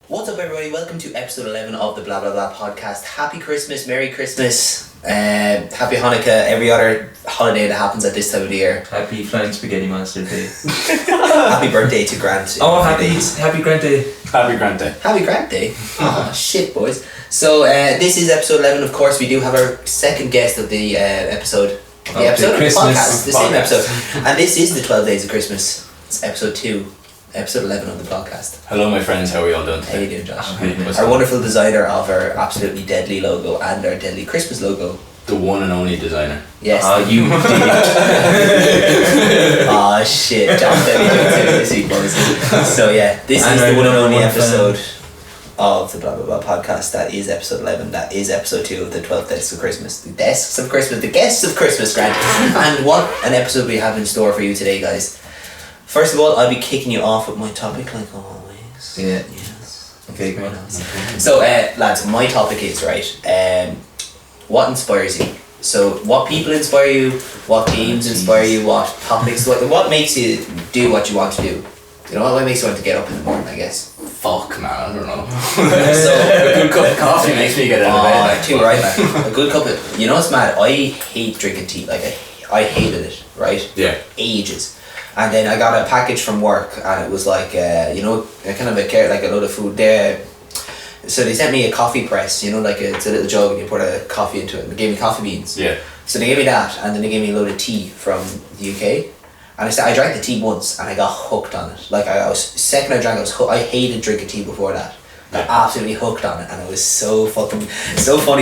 What's up, everybody? Welcome to episode 11 of the Blah Blah Blah podcast. Happy Christmas, Merry Christmas, Happy Hanukkah, every other holiday that happens at this time of the year. Happy Flying Spaghetti Monster Day. Happy birthday to Grant. Oh, happy Grant Day. Happy Grant Day. Happy Grant Day. Oh, shit, boys. So, this is episode 11. Of course, we do have our second guest of the episode. Of the podcast. The same episode. And this is the 12 Days of Christmas. It's episode 2. Episode 11 of the podcast. Hello, my friends. How are we all doing today? How you doing, Josh? Our wonderful designer of our absolutely deadly logo and our deadly Christmas logo. The one and only designer. Yes. Oh, you Oh shit, John's deadly jokes here this week, boys. So yeah, this is the one and only episode of the Blah Blah Blah podcast. That is episode 11. That is episode 2 of the 12 Desks of Christmas. The Desks of Christmas. The Guests of Christmas, Grant. And what an episode we have in store for you today, guys. First of all, I'll be kicking you off with my topic, like always. Yeah. Yes. Okay, come on. Okay. So, lads, my topic is, right, what inspires you? So, what people inspire you, what games inspire you, what topics, what makes you do what you want to do? You know, what makes you want to get up in the morning, I guess? Fuck, man, I don't know. So, a good cup of coffee makes me get out of bed. Like, too right, man. A good cup of, you know what's mad? I hate drinking tea. Like, I hated it, right? Yeah. Ages. And then I got a package from work, and it was like, you know, kind of like a load of food there. So they sent me a coffee press, you know, like it's a little jug, and you put a coffee into it. And they gave me coffee beans. Yeah. So they gave me that, and then they gave me a load of tea from the UK. And I drank the tea once, and I got hooked on it. Like second I drank, I hated drinking tea before that. I got absolutely hooked on it, and it was so funny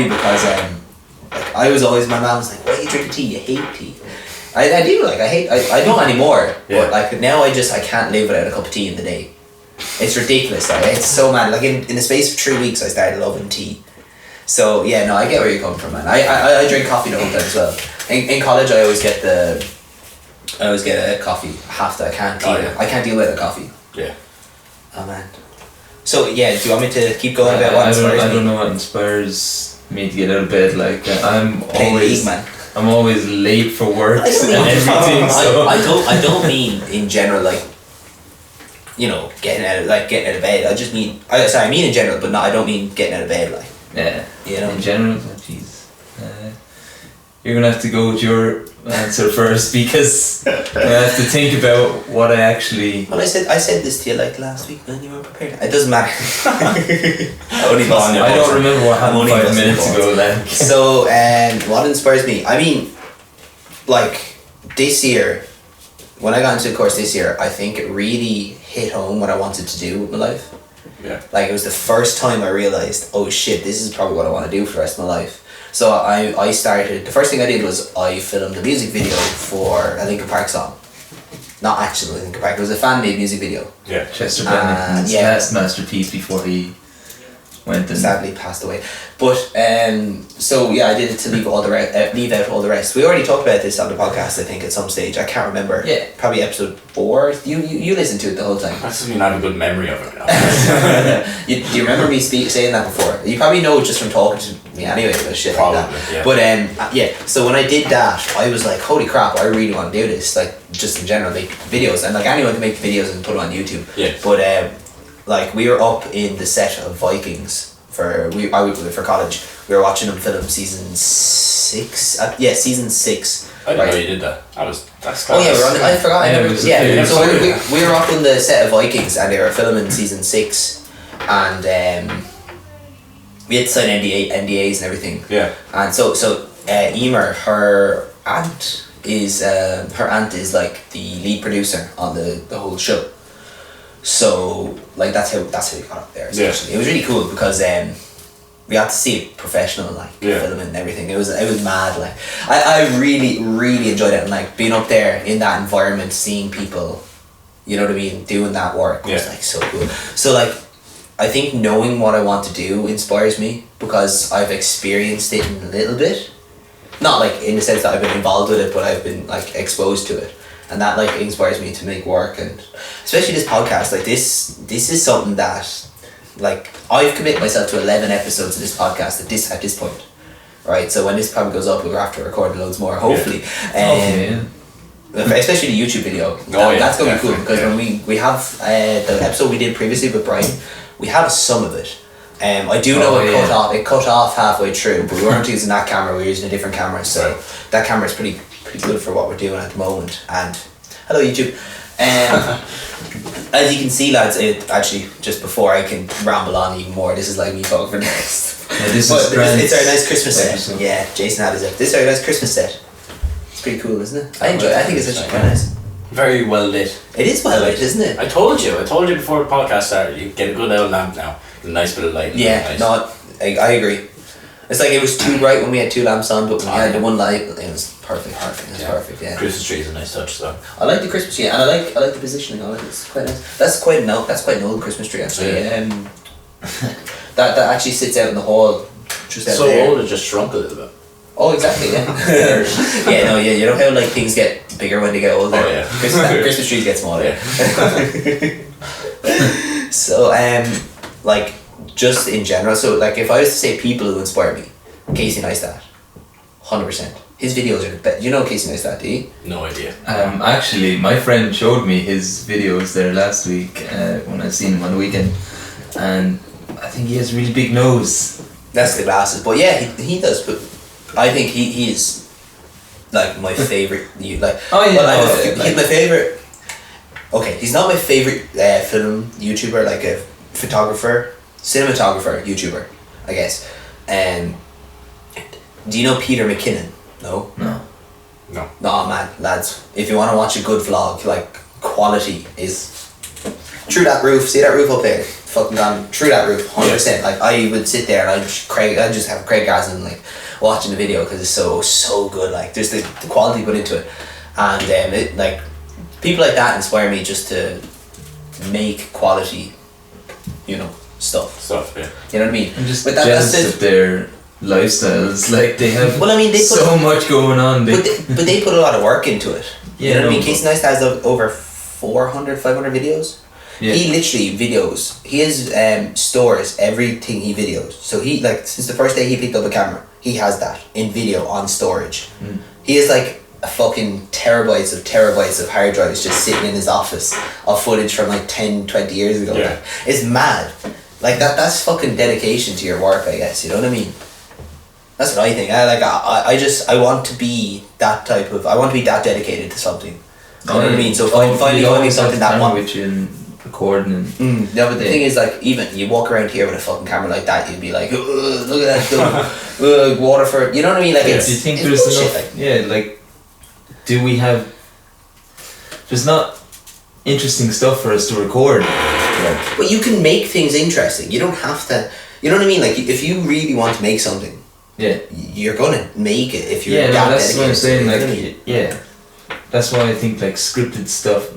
because like I was always, my mom was like, "Why are you drinking tea? You hate tea." I don't anymore, yeah. But like now I can't live without a cup of tea in the day. It's ridiculous, like, it's so mad. Like in the space of 3 weeks I started loving tea. So yeah, no, I get where you're coming from, man. I drink coffee the whole time as well. In college I always get a coffee, half that. I can't deal with a coffee. Yeah. Oh man. So yeah, do you want me to keep going about what inspires me? I don't know what inspires me to get out of bed. Like I'm always late for work and everything. So I don't mean in general, like, you know, getting out of bed. I just mean I mean in general, but I don't mean getting out of bed, like. Yeah. You know. In general, jeez. You're gonna have to go with your answer first because I have to think about what I actually. Well, I said this to you like last week, man. You weren't prepared. It doesn't matter. I don't remember what happened 5 minutes ago then. So, what inspires me? I mean, like this year, when I got into the course this year, I think it really hit home what I wanted to do with my life. Yeah. Like, it was the first time I realised, oh shit, this is probably what I want to do for the rest of my life. So I started, the first thing I did was I filmed a music video for a Linkin Park song. Not actually Linkin Park, it was a fan-made music video. Yeah. Chester Bennington's last masterpiece before he went and sadly passed away. But so yeah, I did it to leave out all the rest. We already talked about this on the podcast, I think, at some stage. I can't remember. Yeah. Probably episode 4. You listened to it the whole time. That doesn't mean I have a good memory of it now. Do you remember me saying that before? You probably know it just from talking to me anyway about shit probably, like that. Yeah. But yeah, so when I did that, I was like, holy crap, I really want to do this. Like, just in general, make videos. And like, anyone can make videos and put it on YouTube. Yeah. But like, we were up in the set of Vikings for college. We were watching them film season 6. Season 6. I didn't know you did that. That's class. Oh yeah, I forgot. Yeah, we were up in the set of Vikings, and they were filming season 6, and we had to sign NDAs and everything. Yeah. And so Emer, her aunt is like the lead producer on the whole show. So like that's how we got up there essentially. Yeah. It was really cool because we got to see it professional, like filming and everything. It was mad. Like I really enjoyed it, and like being up there in that environment, seeing people, you know what I mean, doing that work was like so cool. So like I think knowing what I want to do inspires me because I've experienced it in a little bit. Not like in the sense that I've been involved with it, but I've been like exposed to it. And that like inspires me to make work, and especially this podcast. Like this is something that, like, I've committed myself to 11 episodes of this podcast at this point, right? So when this probably goes up, we'll have to record loads more, hopefully. Especially the YouTube video. That's gonna be cool because when we have the episode we did previously with Brian, We have some of it. I do know it cut off halfway through, but we weren't using that camera, we were using a different camera, so that camera is pretty good for what we're doing at the moment. And hello YouTube. As you can see, lads, it actually, just before I can ramble on even more, this is like me talking for next. Yeah, this but is it's our nice Christmas set. episode. Yeah, Jason had his. This is our nice Christmas set. It's pretty cool, isn't it? I enjoy it. I think it's actually quite nice. Very well lit. It is well lit, isn't it? I told you before the podcast started, you get a good old lamp now. A nice bit of light. Yeah, nice. no, I agree. It's like it was too bright when we had 2 lamps on, but when we had the one light, it was perfect. It was perfect, yeah. Christmas tree is a nice touch, so. I like the Christmas tree, and I like the positioning of it. It's quite nice. That's quite an old Christmas tree actually. Yeah. That actually sits out in the hall, just out So there. old, it just shrunk a little bit. Oh, exactly. Yeah. You know how like things get bigger when they get older. Oh, yeah. Christmas trees get smaller. Yeah. So like just in general, so like if I was to say people who inspire me, Casey Neistat, 100%. His videos are the best. You know Casey Neistat, do you? No idea. Actually, my friend showed me his videos there last week when I seen him on the weekend, and I think he has a really big nose. That's the glasses, but yeah, he does. But I think he is like my favorite. He's my favorite. Okay, he's not my favorite film YouTuber, like a photographer, cinematographer YouTuber, I guess. Do you know Peter McKinnon? No. No. No, man, lads. If you want to watch a good vlog, like quality is through that roof. See that roof up there? Fucking gone through that roof, 100%. Like I would sit there and I just have Craig Gazin like watching the video because it's so good. Like there's the quality put into it, and it like people like that inspire me just to make quality, stuff. Yeah. You know what I mean? I'm just But jealous that's of their lifestyles. Like they have. Well, I mean, they put so much going on. but they put a lot of work into it. Yeah, You know what I mean? no, Casey Neistat has over 400, 500 videos. Yeah. He literally videos. He has stores everything he videos. So he like since the first day he picked up a camera, he has that in video on storage. He has like a fucking terabytes of hard drives just sitting in his office of footage from like 10, 20 years ago. Yeah. Like, it's mad. Like that's fucking dedication to your work, I guess. You know what I mean? That's what I think. I want to be that I want to be that dedicated to something. You know what I mean? So finding something that one. Which in recording and. Yeah, but the thing is, like, even you walk around here with a fucking camera like that, you'd be like, look at that, water for, you know what I mean? Like, Do you think it's there's bullshit, enough? Like, do we have? There's not interesting stuff for us to record. Like, but you can make things interesting. You don't have to. You know what I mean? Like, if you really want to make something, you're gonna make it. If you're that that's what I'm saying. you know Like, what I mean? that's why I think like scripted stuff.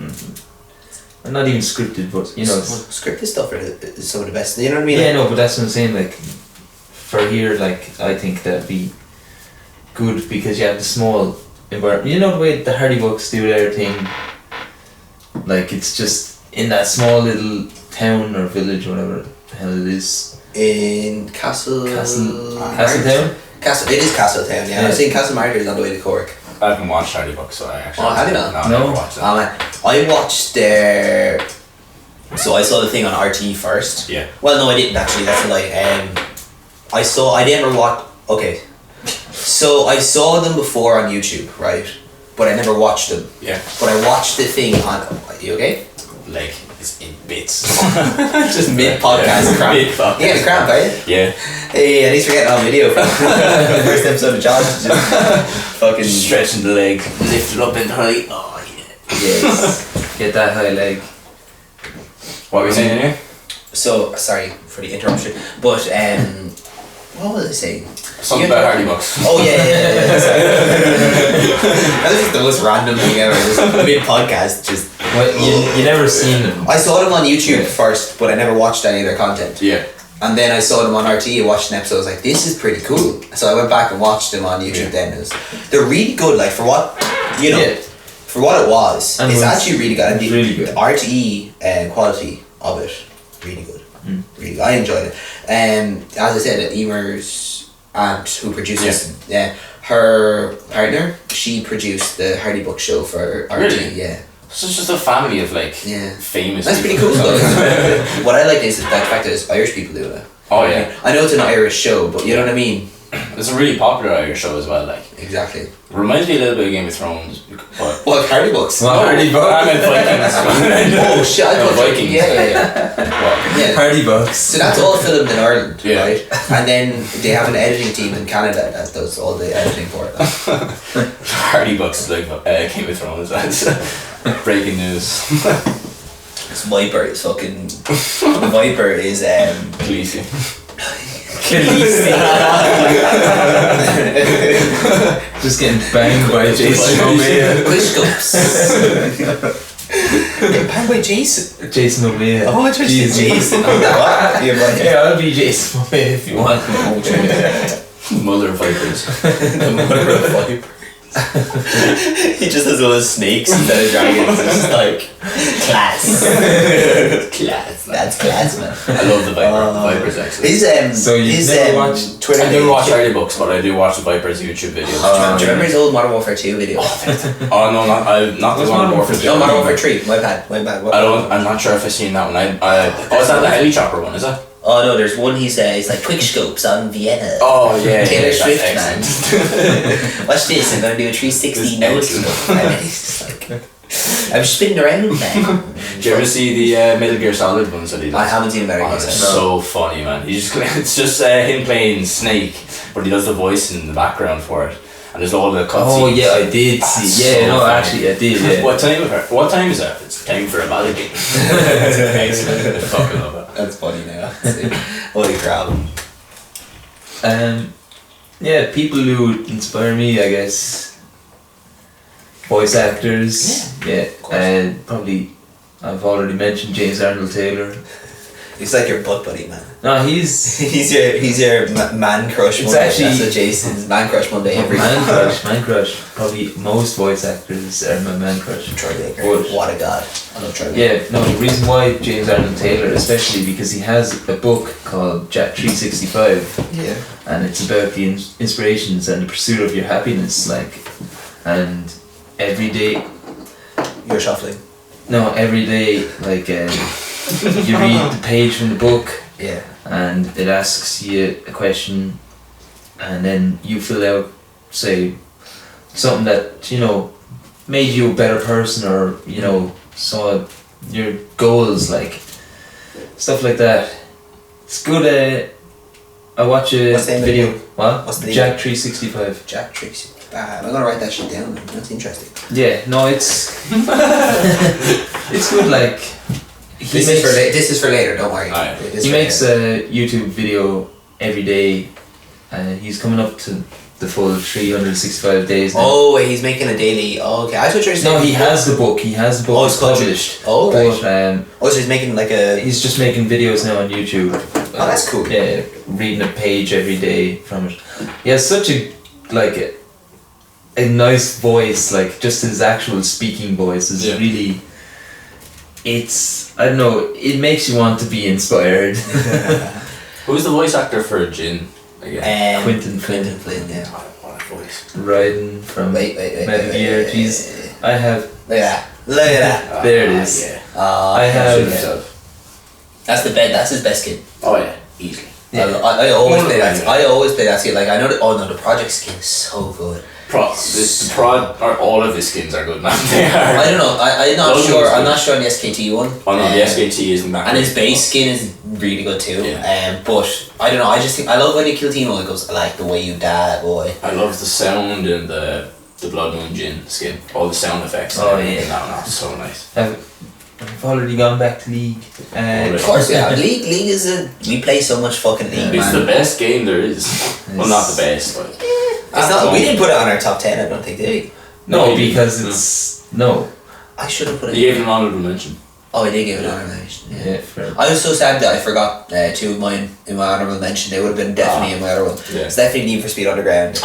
And not even scripted, but scripted stuff is some of the best. You know what I mean? Yeah, no, but that's what I'm saying. Like, for here, like I think that'd be good because you have the small environment. You know the way the Hardy Bucks do their thing. Like it's just in that small little town or village, or whatever the hell it is. In Castletown. It is Castletown. Yeah, I was saying Castlemartyr is on the way to Cork. I haven't watched Hardy Buck, so I actually. Oh, have you not? No, I No. never watched it. I watched their. So I saw the thing on RT first. Yeah. Well, no, I didn't actually. That's a lie. I never watched. Okay. So I saw them before on YouTube, right? But I never watched them. Yeah. But I watched the thing on. Are you okay? Leg is in bits. Just mid podcast cramp. Mid podcast. You get a cramp, are you? Yeah. Hey, at least we're getting on video from the first episode of Josh. Just fucking Stretching the leg, lift it up in height. Oh yeah. yes. Get that high leg. What were you saying here? So sorry for the interruption, but what was I saying? Something about Hardy Bucks. Oh yeah. That is the most random thing ever. Just mid podcast, just. Well, you never seen them. I saw them on YouTube first, but I never watched any of their content. Yeah. And then I saw them on RT. I watched an episode. I was like, "This is pretty cool." So I went back and watched them on YouTube. Then they're really good. Like for what for what it was, And it's was actually really good. And the really good. RTE quality of it, really good. Really good. I enjoyed it. As I said, Emer's aunt who produces her partner, she produced the Hardy Buck show for RTE. Really? Yeah. So it's just a family of like Yeah. famous. That's pretty people. cool though. What I like is the fact that there's Irish people doing it. Oh yeah, I know it's an Irish show, but you know what I mean? it's a really popular Irish show as well. Like, Exactly. reminds me a little bit of Game of Thrones. But What, Hardy Books? Well, Hardy I Bucks. meant Vikings. Oh shit, I No, thought Vikings. Yeah. Yeah. Hardy Bucks. So that's all filmed in Ireland, Yeah. right? And then they have an editing team in Canada that does all the editing for it. Hardy Bucks is like Game of Thrones. That's breaking news. This Viper is fucking... The Viper is... Khaleesi. Just getting banged by Jason O'Mea. Quishcomps. Get banned by Jason. Jason O'Mea. Oh, I just Jesus. Jason. What? You're right. Yeah, I'll be Jason O'Mea if you want. Mother of Vipers. The mother of Viper. He just has all those snakes instead of dragons. It's just like class. Class. That's class, man. I love the Vipers actually. His So you've his never watched Twitter. I never page- watch Hardy Books, but I do watch the Vipers YouTube videos. Do you remember his old Modern Warfare 2 video? Oh no, not the What's one Modern Warfare. Warfare No, Modern Warfare 3. My bad. I'm not sure if I've seen that one. Oh, is that the heli chopper one? Is it? Oh no, there's one he's like quick scopes on Vienna. Oh yeah, Taylor yeah, Swift, that's man. Watch this, I'm gonna do a 360 no scope. And he's just like, I'm spinning around, man. Did you ever see the Metal Gear Solid ones that he does? I haven't seen Metal Oh, Gear it's Solid. so funny, man. It's just him playing Snake, but he does the voice in the background for it, and there's all the cutscenes. Oh yeah, I did see. Yeah, so no, funny. actually, I did. Yeah. What time is that? It's time for a melody. Excellent. I fucking love it. That's funny now. Holy crap. Yeah, people who inspire me, I guess. Voice actors. Yeah. And probably, I've already mentioned James Arnold Taylor. He's like your butt buddy, man. No, he's He's your man crush. It's Monday. actually- That's what Jason's man crush Monday every man crush. Probably most voice actors are my man crush. Troy Baker. But- What a god. I love Troy Baker. Yeah, no, the reason why James Arnold Taylor, especially because he has a book called Jack 365, Yeah. and it's about the inspirations and the pursuit of your happiness, like, and every day, You're shuffling. no, every day, like, you read the page from the book, Yeah. and it asks you a question, and then you fill out, say, something that, you know, made you a better person, or, you know, saw your goals, like, stuff like that. It's good. I watch a What's the name of the video. book? What? What's the name? Jack 365. Jack Tracy. I'm gonna write that shit down. That's interesting. Yeah, no, it's it's good. Like This is for later. Don't worry. Aye. It is he for makes later. a YouTube video every day. He's coming up to the full 365 days now. Oh, wait, he's making a daily. Oh, okay. I thought you were saying. No, he has the book. He has the book Oh, it's called- published. Oh, right. But Oh, so he's making like a. he's just making videos now on YouTube. Oh, that's cool. Yeah, reading a page every day from it. He has such a nice voice. Like, just his actual speaking voice is Yeah. really. It's, I don't know. It makes you want to be inspired. Who's the voice actor for Jin again? Quentin Flynn. Yeah. What a voice. Riding from Wait. Metal Gear. Jeez, I have. Look at that. Look at that. There it is. Yeah. I have. That's the bed. That's his best skin. Oh yeah, easily. Yeah. I always One play of that. them. I always play that skin. Like I know that. Oh no, the project skin is so good. The prod, or all of his skins are good, man. They are. I don't know. I'm not Those sure. ones I'm good. not sure on the SKT one. Oh no, the SKT isn't that. And good. his base skin is really good too. Yeah. But I don't know. I just think I love when you kill Timo. It goes, I like the way you die, boy. I love the sound and the Blood Moon Jin skin. All the sound effects. Oh, and everything. yeah. No, it's so nice. I've already gone back to League. Of course, yeah. League is we play so much fucking League, It's man. the best game there is. Well, not the best, but It's not. We didn't put it on our top 10. I don't think, did we? No, No, because no. it's no. I should have put it. you gave it an honourable mention. Oh, I did give it an honourable mention. Yeah. Yeah, fair. I was so sad that I forgot two of mine in my honourable mention. They would have been definitely in my other one. Yeah. It's definitely Need for Speed Underground.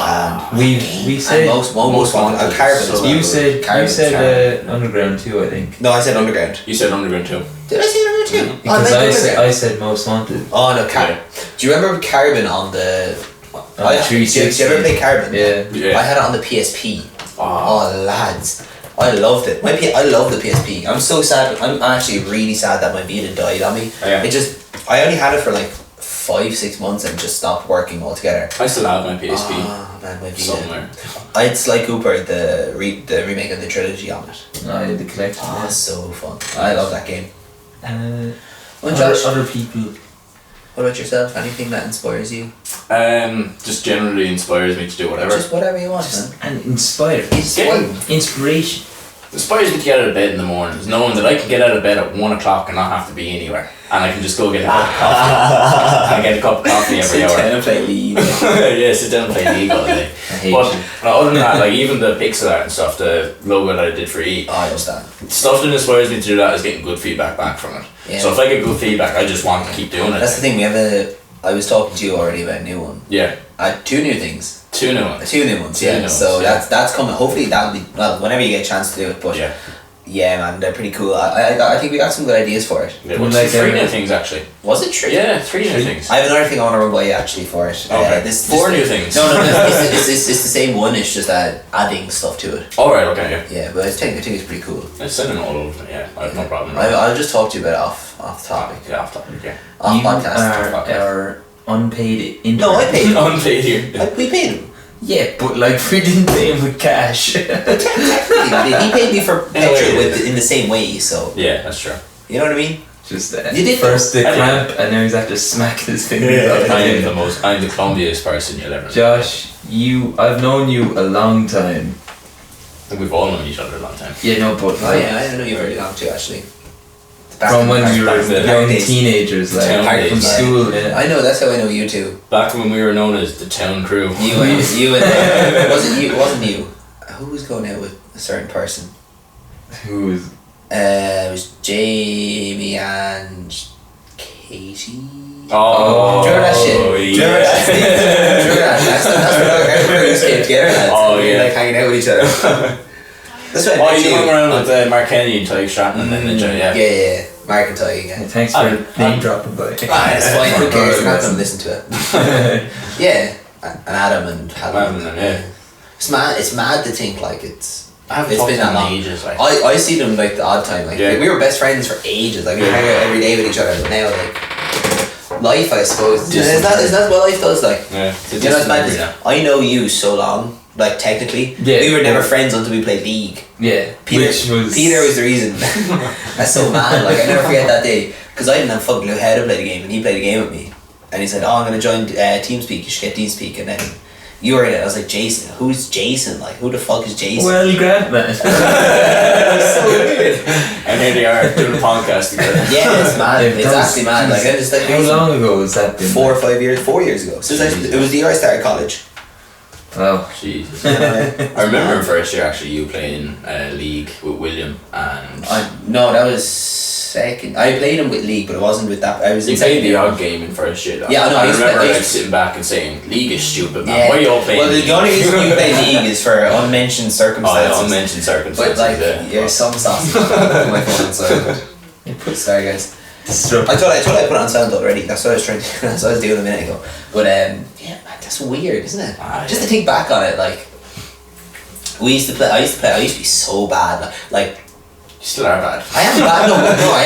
We And said most Most wanted. Wanted. Carbon So as well. you said Carbon. Underground too, I think. No, I said Underground. You said Underground too. Did I say Underground too? Mhm. Oh, I Because meant I said Underground. I said Most Wanted. Oh no, Carbon. Yeah. Do you remember Carbon on the? On the Did you ever play Carbon? Yeah. Yeah. I had it on the PSP. Oh, Oh lads, I loved it. I love the PSP. I'm so sad. I'm actually really sad that my Vita died on me. Oh, yeah. I only had it for like 5-6 months and just stopped working altogether. I still have my PSP Oh man, my Vita. somewhere. I'd Sly Cooper, the remake of the trilogy on it. The collection. Ah, so fun. I love that game. Well, Other, Josh, other people. what about yourself? Anything that inspires you? Just generally inspires me to do whatever. Just whatever you want, man. And inspire. Inspiration. Inspires me to get out of bed in the mornings, knowing that I can get out of bed at 1 o'clock and not have to be anywhere, and I can just go get a cup of coffee. I get a cup of coffee every hour. Sit down and play League. Yeah, sit down and play League all day. I hate But you. other than that, like even the pixel art and stuff, the logo that I did for E, Oh, I understand. stuff that inspires me to do that is getting good feedback back from it. Yeah. So if I get good feedback, I just want to keep doing it. That's the thing. I was talking to you already about a new one. Yeah, 2 new things. 2 new ones. 2 new ones. Two Yeah. new ones, So yeah. that's coming. Hopefully that'll be whenever you get a chance to do it. But Yeah. yeah, man, they're pretty cool. I think we got some good ideas for it. Yeah, Well, well, like, 3 new things actually. Was it 3? Yeah, 3 new things. I have another thing I want to run by you actually for it. Okay. 4 new things. No, it's the same one. It's just adding stuff to it. Alright, okay, yeah. Yeah, but I think it's pretty cool. Let's send them all over to me, yeah. I have no problem. I'll just talk to you about it off topic, Yeah, off topic, yeah. off You podcast. are unpaid intern. No, I paid him. Unpaid here. We paid him. Yeah, but like we didn't pay him with cash. Technically, he paid me for petrol yeah. in the same way. So Yeah, that's true. you know what I mean. Just You did first the I did. cramp, and now he's after smack his fingers Yeah. off. I'm the clumsiest person you'll ever know. Josh, I've known you a long time. I think we've all known each other a long time. Yeah, no, but Oh yeah, I know you very long too actually. Back from in- when we were back then. young days. teenagers, like Town from days, school. Yeah. I know, that's how I know you too. Back when we were known as the town crew. You and it wasn't you. Who was going out with a certain person? Who was? It was Jamie and Katie. Oh, Do you remember that shit? Do you remember that? Do you remember that? That's where we used to get together. Lads. Oh, We were, yeah. like hanging out with each other. That's what I Oh, met you hung around with Mark Kenny and Tyke Stratton and then the Yeah, yeah. Mark and Ty again. Thanks for name dropping, by. Ah, it's fine. Who cares? They're not going to listen to it. Yeah, and Adam and Helen. Adam, yeah. It's mad to think like I haven't it's talked been to that them long. in ages, like. I see them like the odd time. Like Yeah. we were best friends for ages. Like we hang out every day with each other. But now like life, I suppose. Is that what life does? Like Yeah. you know, it's mad. Is I know you so long. Like technically, Yeah. we were never friends until we played League. Yeah, Peter was the reason. That's so mad. Like I never forget that day because I didn't have fucking clue how to play the game, and he played a game with me, and he said, "Oh, I'm gonna join TeamSpeak. You should get TeamSpeak." And then you were in it. I was like, "Jason, who's Jason? Like, who the fuck is Jason?" Well, Grant, man. That's so weird. And here they are doing a podcast together. Yeah, it's mad. Yeah, It's that was- actually mad. Like I just like How long ago was that? Been? 4 or 5 years, 4 years ago. Since it was the year I started college. Wow. Jesus. I I remember first year actually you playing League with William and no, that was second. I played him with League, but it wasn't with that. I was you in second played the year. odd game in first year though. Yeah, I know, I I used to remember play- like sitting back and saying League is stupid man. Yeah. Why are you all playing Well, League? the only reason you play League is for unmentioned Oh circumstances. yeah, unmentioned circumstances. But like, yeah. there's some sausage on my phone. So sorry guys. I thought I put it on sound already. That's what I was trying to. That's what I was doing a minute ago. But yeah, man, that's weird, isn't it? Ah, Just yeah. to think back on it, like I used to be so bad. Like You still are bad. I am bad. No, I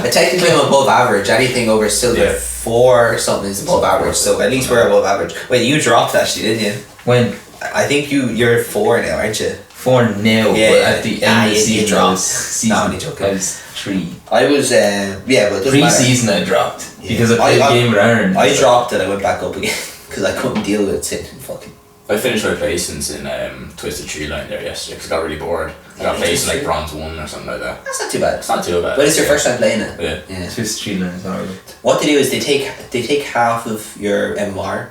am. Technically, I'm above average. Anything over silver Yeah. 4 or something is above average. So at least we're above average. Wait, you dropped actually, didn't you? When? I think you're 4 now, aren't you? 4 now, Yeah, but yeah. at the Ah, end of the you season, dropped. I was season, No, I'm only joking. I was 3. I was but it doesn't matter. Pre-season I dropped Yeah. because I played a game with Aaron. I dropped and I went back up again because I couldn't deal with sitting fucking. I finished my placements in Twisted Tree Line there yesterday because I got really bored. I got placed in like bronze 1 or something like that. That's not too bad. It's not too bad. But it's your first time playing it. Yeah. Yeah. Swiss Street Line is horrible. What they do is they take half of your MMR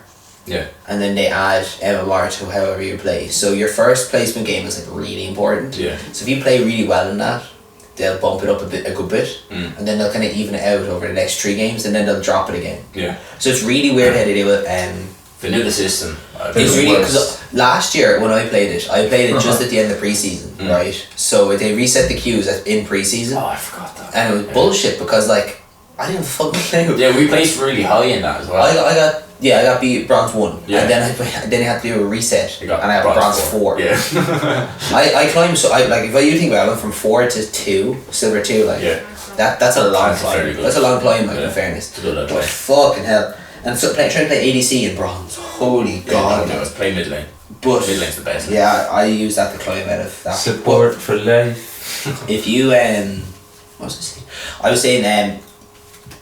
Yeah. and then they add MMR to however you play. So your first placement game is like really important. Yeah. So if you play really well in that, they'll bump it up a good bit, Mm. and then they'll kind of even it out over the next 3 games, and then they'll drop it again. Yeah. So it's really weird how they do it. If they knew the system, I'd It's be really worse. because last year when I played it just at the end of pre-season, right? So they reset the queues in pre-season, Oh, I forgot that. and it was bullshit because like I didn't fucking clue. Yeah, we placed really high in that as well. I got Yeah, I got bronze 1. Yeah. And then I had to do a reset. You got and I got bronze 4. Yeah. I climbed like if you think about it, I went from 4 to 2, silver 2, like Yeah. that's a long That's climb. very good. That's a long climb, like Yeah. in fairness. It's a good But play. fucking hell. And so trying to play ADC in bronze. Holy god. Yeah, play mid lane. But Mid lane's the best. yeah, I use that to climb out of that. Support for life. If you what was I saying? I was saying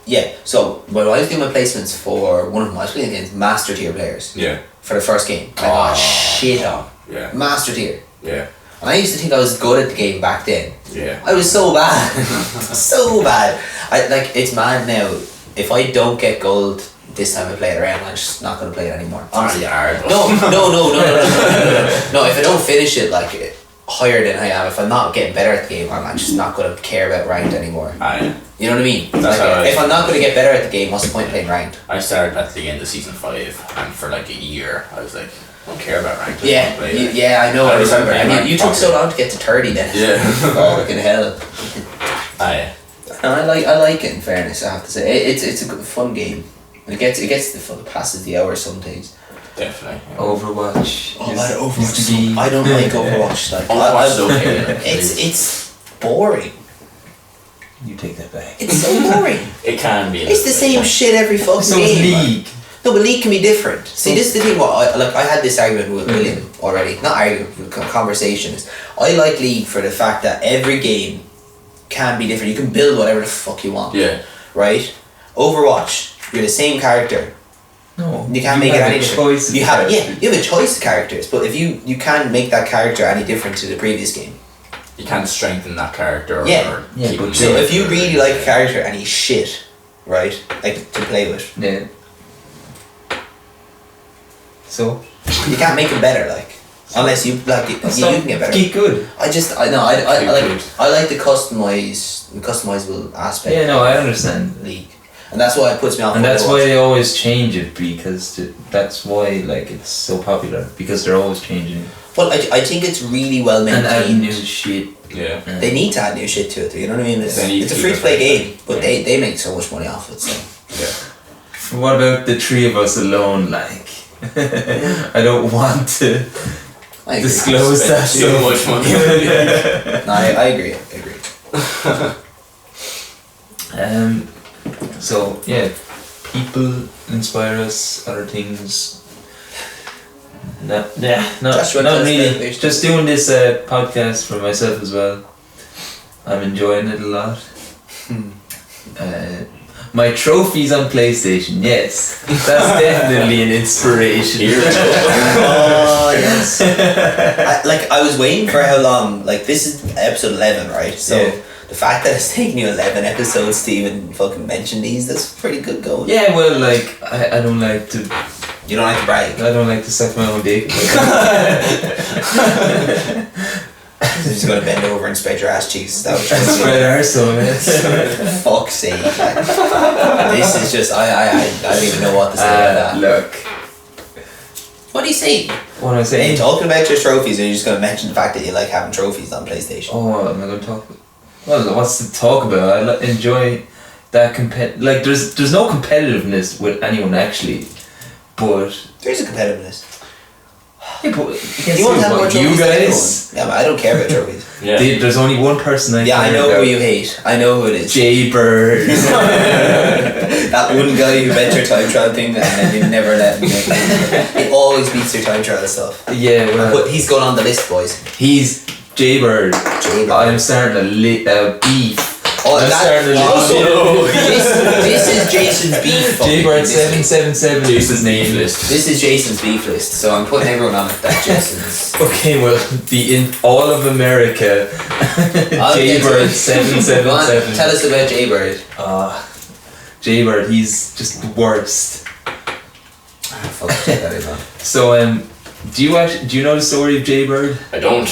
yeah, so when I was doing my placements for one of them, I was playing against master tier players Yeah. for the first game. I got shit on. Yeah. Master tier. Yeah. And I used to think I was good at the game back then. Yeah. I was so bad. So bad. It's mad now. If I don't get gold this time I play it around, I'm just not going to play it anymore. Honestly. Hard. No, if I don't finish it like higher than I am, if I'm not getting better at the game, I'm just not going to care about ranked anymore. Aye. You know what I mean? That's how If I'm not going to get better at the game, what's the point of playing ranked? I started at the end of season 5, and for like a year, I was like, I don't care about ranked. Yeah, I know. I remember. And you took so long to get to 30 then. Yeah. Fucking hell. Aye. No, I like it. In fairness, I have to say, it's a good, fun game. And it gets the fun, passes the hour some days. Definitely. Overwatch. Oh, is- man, Overwatch. is the game. I don't like Overwatch. Like, Overwatch is okay. it's boring. You take that back. It's so boring. It can be. It's the same shit every fucking So game. is man. League. No, but League can be different. See, this is the thing. I had this argument with William already. Not argument, conversations. I like League for the fact that every game can be different. You can build whatever the fuck you want. Yeah. Right? Overwatch, you're the same character. No. You can't make it have any a different. choice of You have characters. you have a choice of characters, but if you can't make that character any different to the previous game. You can't strengthen that character. Yeah. Or Yeah, keep but him So safe if you or- really like a character and he's shit, right? Like to play with, Yeah. So you can't make him better. Like unless you like you can get better. Get good. I like the customizable aspect. Yeah, no, I understand. League, and that's why it puts me off. And that's why Overwatch. they always change it, because that's why like it's so popular, because they're always changing it Well, I think it's really well and adding maintained. new shit. Yeah. They need to add new shit to it. You know what I mean? It's They need a to free to keep play it fresh. game, but they make so much money off it. So Yeah. What about the three of us alone? Like, I don't want to I agree. disclose that. Spend too much money. No, I agree. So yeah, people inspire us. Other things. No, Just run not to really. speculation. Just doing this podcast for myself as well. I'm enjoying it a lot. My trophies on PlayStation, yes, that's definitely an inspiration. Oh yes. I was waiting for how long. Like this is episode 11, right? So Yeah. the fact that it's taken you 11 episodes to even fucking mention these, that's pretty good going. Yeah, well, like I don't like to. You don't like to brag. I don't like to suck my own dick. You're just gonna bend over and spread your ass cheeks. Is that what you're trying to Spread our so do? Fuck's sake! Like, this is just I don't even know what to say about that. Look, What do you say? what am I Are you saying? talking about your trophies, or are you just gonna mention the fact that you like having trophies on PlayStation? Oh, what am I going to talk about? Well, what's to talk about? I enjoy that like there's no competitiveness with anyone actually, but There's a competitiveness. yeah, but against You want to have more what, trophies you than guys. anyone. Yeah, but I don't care about trophies. Yeah. There's only one person I Yeah, I care know about. who you hate. I know who it is. Jaybird. That one guy who bet your time trial thing and then you never let him make it. He always beats your time trial stuff. Yeah, well, But he's going on the list, boys. he's Jaybird. Jaybird. I'm starting a beef. Oh, I'm starting this is Jason's beef. fucking Jaybird this week. 777 is his name. This is Jason's beef list, so I'm putting everyone on it. That Jason's. Okay, well, in all of America, I'll get to Jaybird it. Go on, 777. tell us about Jaybird. Jaybird, he's just the worst. Fuck, check that out. So, do you know the story of Jaybird? I don't.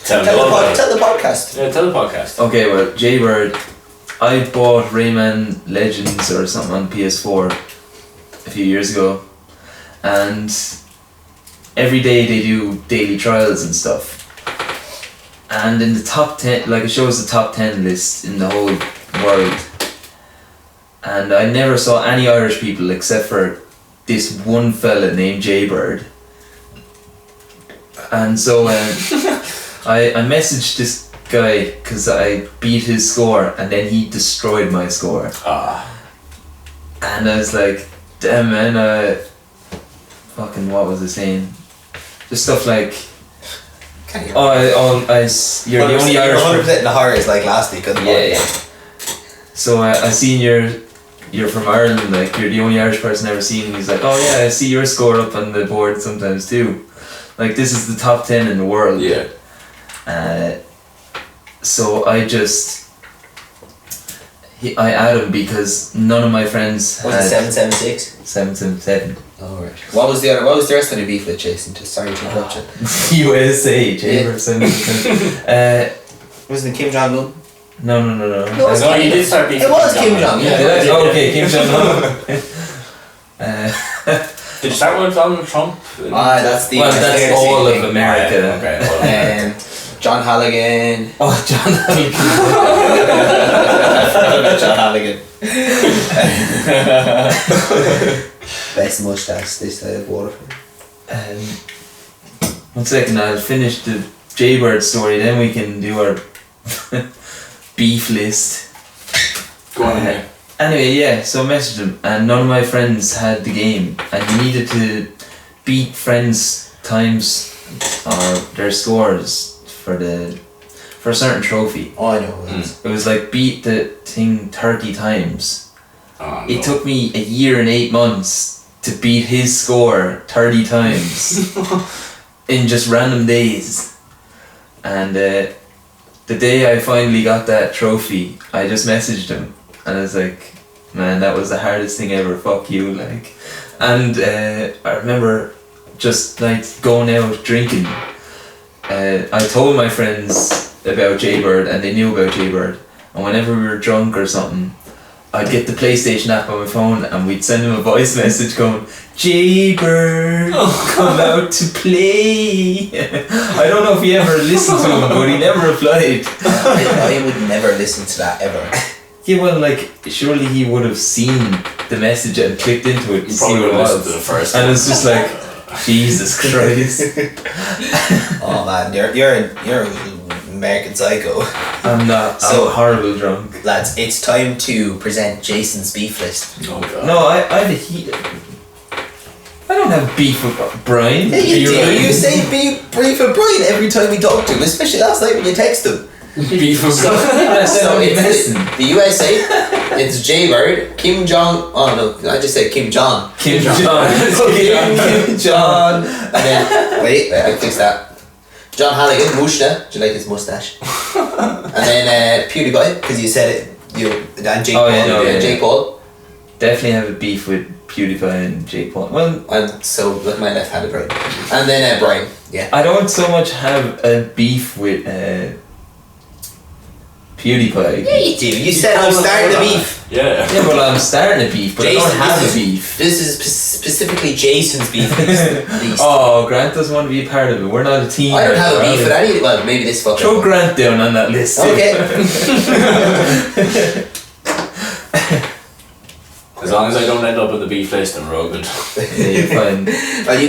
Tell me Tell all about it. the podcast. Yeah, tell the podcast. Okay, well, Jaybird, I bought Rayman Legends or something on PS4 a few years ago, and every day they do daily trials and stuff. And in the top 10, like it shows the top 10 list in the whole world. And I never saw any Irish people except for this one fella named Jaybird. And so I messaged this guy because I beat his score and then he destroyed my score. And I was like, damn man, fucking what was I saying? Just stuff like, you're the only Irish person. 100% in the horrors like last week. Yeah. So I seen you're from Ireland, like you're the only Irish person I've ever seen. And he's like, oh yeah, I see your score up on the board sometimes too. Like this is the top 10 in the world. Yeah. So I add him because none of my friends Was it 776? 777. Oh right. What was the rest of the beef with Jason? Sorry to interrupt you. USA, Jaybird 777. Wasn't it Kim Jong Un? No. No, you did start beefing. It was Kim Jong. Yeah. Did I? Okay, Kim Jong Un. Did you start with Donald Trump? That's the. Well, that's all of America. Okay. Well, John Halligan. Oh, John Halligan. John Halligan. Best mustache this side of Waterford. 1 second, I'll finish the Jaybird story, then we can do our beef list. go on ahead. Anyway, yeah, so I messaged him and none of my friends had the game and you needed to beat friends' times or their scores for a certain trophy. Oh, I know. It was like beat the thing 30 times. Oh, It took me a year and 8 months to beat his score 30 times in just random days. And the day I finally got that trophy, I just messaged him and I was like, man, that was the hardest thing ever, fuck you, like. And I remember just like going out drinking. I told my friends about Jaybird and they knew about Jaybird, and whenever we were drunk or something, I'd get the PlayStation app on my phone and we'd send him a voice message going, Jaybird, come out to play. I don't know if he ever listened to him, but he never replied. I would never listen to that ever. Yeah, well, like, surely he would have seen the message and clicked into it to see what it was. To the first and one. it's just like, Jesus Christ. Oh man, you're an American Psycho. I'm not, So- I'm a horrible drunk. Lads, it's time to present Jason's beef list. Oh god. No, I don't have beef with Brian. Yeah, you You're do. right. You say beef with Brian every time we talk to him, especially last night when you text him. Beef with So it's the USA, it's Jaybird, Kim Jong. Oh no, I just said Kim Jong. Kim Jong. Kim Jong. And then wait, I fix that. John Halligan, Mushna. Do you like his mustache? And then PewDiePie, because you said it. And Jake Oh, Paul. yeah, no, yeah, Jake yeah. Paul. Definitely have a beef with PewDiePie and Jake Paul. Well, And so with my left-handed Brian. And then Brian. Yeah. I don't so much have a beef with PewDiePie. Yeah, you do. You said I'm starting a beef. Yeah. Yeah, but I'm starting a beef, but I don't have a beef. This is specifically Jason's beef least. Oh, Grant doesn't want to be a part of it. We're not a team. I don't have a We're beef not with any. Well, maybe this fucker. Throw Grant down on that list. Okay. As long as I don't end up with the beef list, I'm real good. Yeah, you're fine. Well, you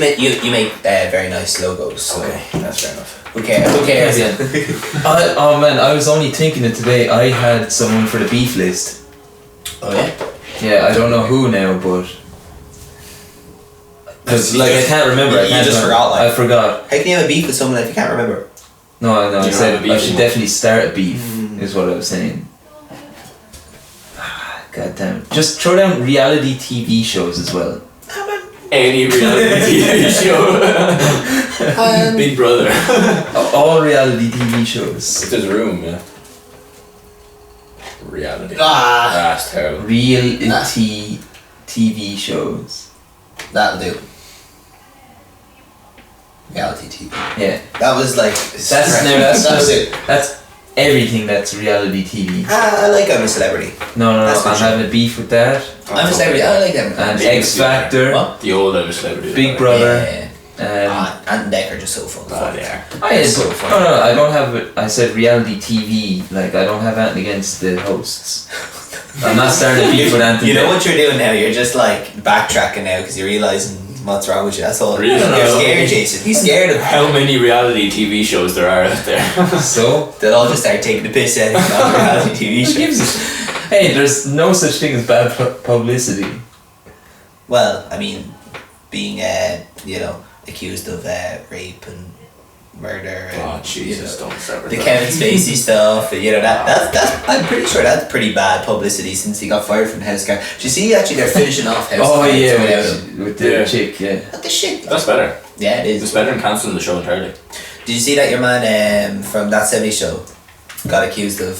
make very nice logos. So Okay, that's fair enough. Who cares? Yeah. Oh man, I was only thinking it today. I had someone for the beef list. Oh yeah. Yeah, I don't know who now, but because like I can't remember. I You can't just remember. forgot, like. I forgot. How can you have a beef with someone if you can't remember? No, You I don't said have a beef I should anymore. definitely start a beef. Is what I was saying. God damn it! Just throw down reality TV shows as well. Any reality TV show. Big Brother. All reality TV shows. If there's room, yeah. Reality. Ah, That's terrible. Reality TV shows. that'll do. Reality TV. Yeah, That was like. that's everything that's reality TV. I like I'm a Celebrity. No, That's for I'm sure. having a beef with that. I'm a Celebrity. I like them. And Big X Factor, What? The old Irish celebrity. Big Brother. Yeah. Ant and Decker just so fucking Oh, funny. they are. I had, So funny. no, I don't have it. I said reality TV. Like I don't have anything against the hosts. I'm not starting to beef with Anthony. You know what you're doing now? You're just like backtracking now because you're realising what's wrong with you. That's all. Really? You're scared, Jason. He's scared of How many reality TV shows there are out there? So? They'll all just start taking the piss out of reality TV Who gives shows. a- Hey, there's no such thing as bad publicity. Well, I mean, being accused of rape and murder and Oh Jesus! Don't start with the that. Kevin Spacey stuff, and that's I'm pretty sure that's pretty bad publicity since he got fired from House Guards. Do you see actually they're finishing off House Oh Guards yeah, without him? with the Yeah. chick, yeah. What the shit? That's better. Yeah, it It's is. better than cancelling the show entirely. Did you see that your man from That 70s Show got accused of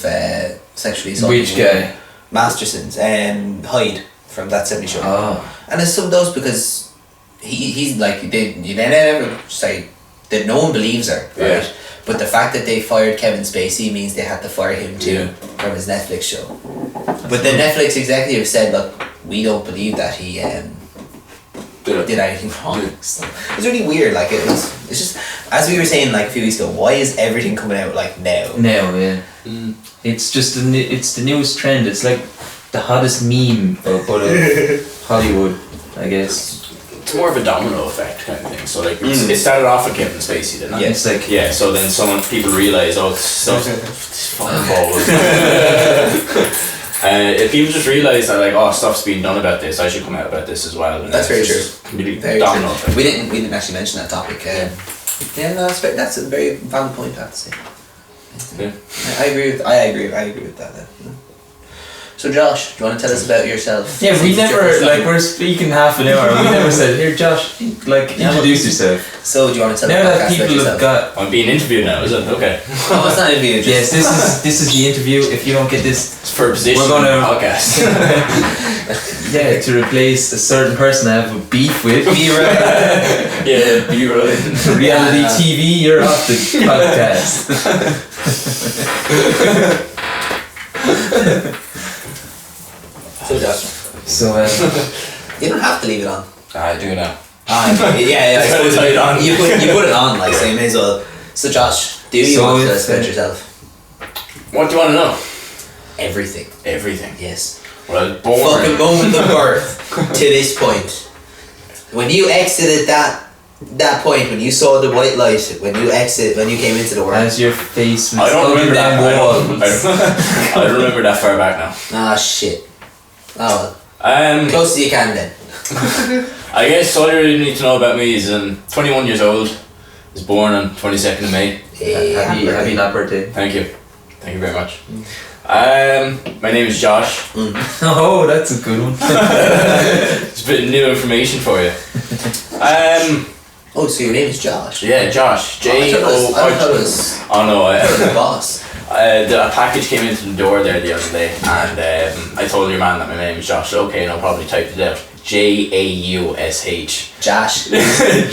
sexually assaulting Which guy? Masterson's Hyde from That 70s Show. Oh. And it's some of those because he's like they never say that no one believes her, right? Yeah. But the fact that they fired Kevin Spacey means they had to fire him too Yeah. from his Netflix show. But the Netflix executive said, "Look, we don't believe that he did anything wrong." So it's really weird. Like it's just as we were saying like a few weeks ago. Why is everything coming out like now? Now, yeah. It's just it's the newest trend. It's like the hottest meme of Hollywood, I guess. It's more of a domino effect kind of thing. So like it started off with Kevin Spacey, didn't it? Yeah. It's like Yeah. So then people realize, oh, this stuff, this fucking balls. If people just realize that like, oh, stuff's being done about this, I should come out about this as well. And That's very it's true. just Really Very domino true. effect. We didn't actually mention that topic. Yeah, no, that's a very valid point. I have to say. Yeah. I agree with that. Then. So Josh, do you want to tell us about yourself? yeah, we Since it's your never first time. like we're speaking half an hour. We never said here, Josh. Like introduce yourself. So do you want to tell Now the that podcast people about have yourself? got I'm being interviewed now, is it? Okay. Oh, it's not an interview. yes, this is the interview. If you don't get this, It's for a position We're gonna- on the podcast. yeah, to replace a certain person I have a beef with. Yeah, be right. Reality TV, you're off the podcast. So Josh, So you don't have to leave it on. I do now. Yeah. I suppose Put it on. you put it on, like so you may as well. So Josh, do you So want to tell if, us about yourself? What do you want to know? Everything. Everything. Yes. Well, I was born. Fucking moment of birth to this point. When you exited that point, when you saw the white light, when you came into the world. as your face was I don't hugging remember that. them walls. I don't remember that far back now. Ah shit. Oh well. Close as you can then. I guess all you really need to know about me is I'm 21 years old. Was born on 22nd of May. Hey, Happy not birthday. Thank you. Thank you very much. My name is Josh. Oh, that's a good one. It's a bit of new information for you. Oh, so your name is Josh? Yeah, Josh. I thought it was Oh no, the boss. a package came into the door there the other day, and I told your man that my name is Josh. Okay, no problem. He typed it out. Jaush. Josh.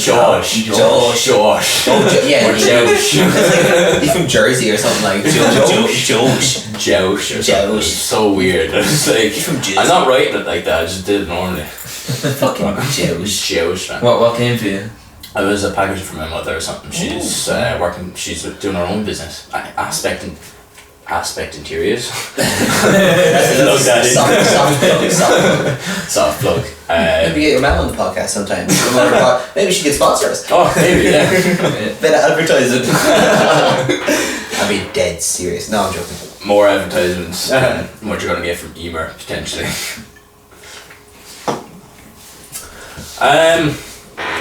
Josh. Josh. Josh. Oh, yeah. Or Josh. He's from Jersey or something like Josh. Josh. Or something. It's so weird. It's like He's from Jersey. I'm not writing it like that. I just did it normally. Fucking Josh. Josh, man. What came for you? I was a package for my mother or something. She's working. She's doing her own business. Aspect Interiors. Look that in. Soft plug. Maybe get your man on the podcast sometime. Maybe she could sponsor us. Oh, maybe, yeah. Bit of advertising. I'd be dead serious. No, I'm joking. More advertisements than what you're gonna get from Emer potentially.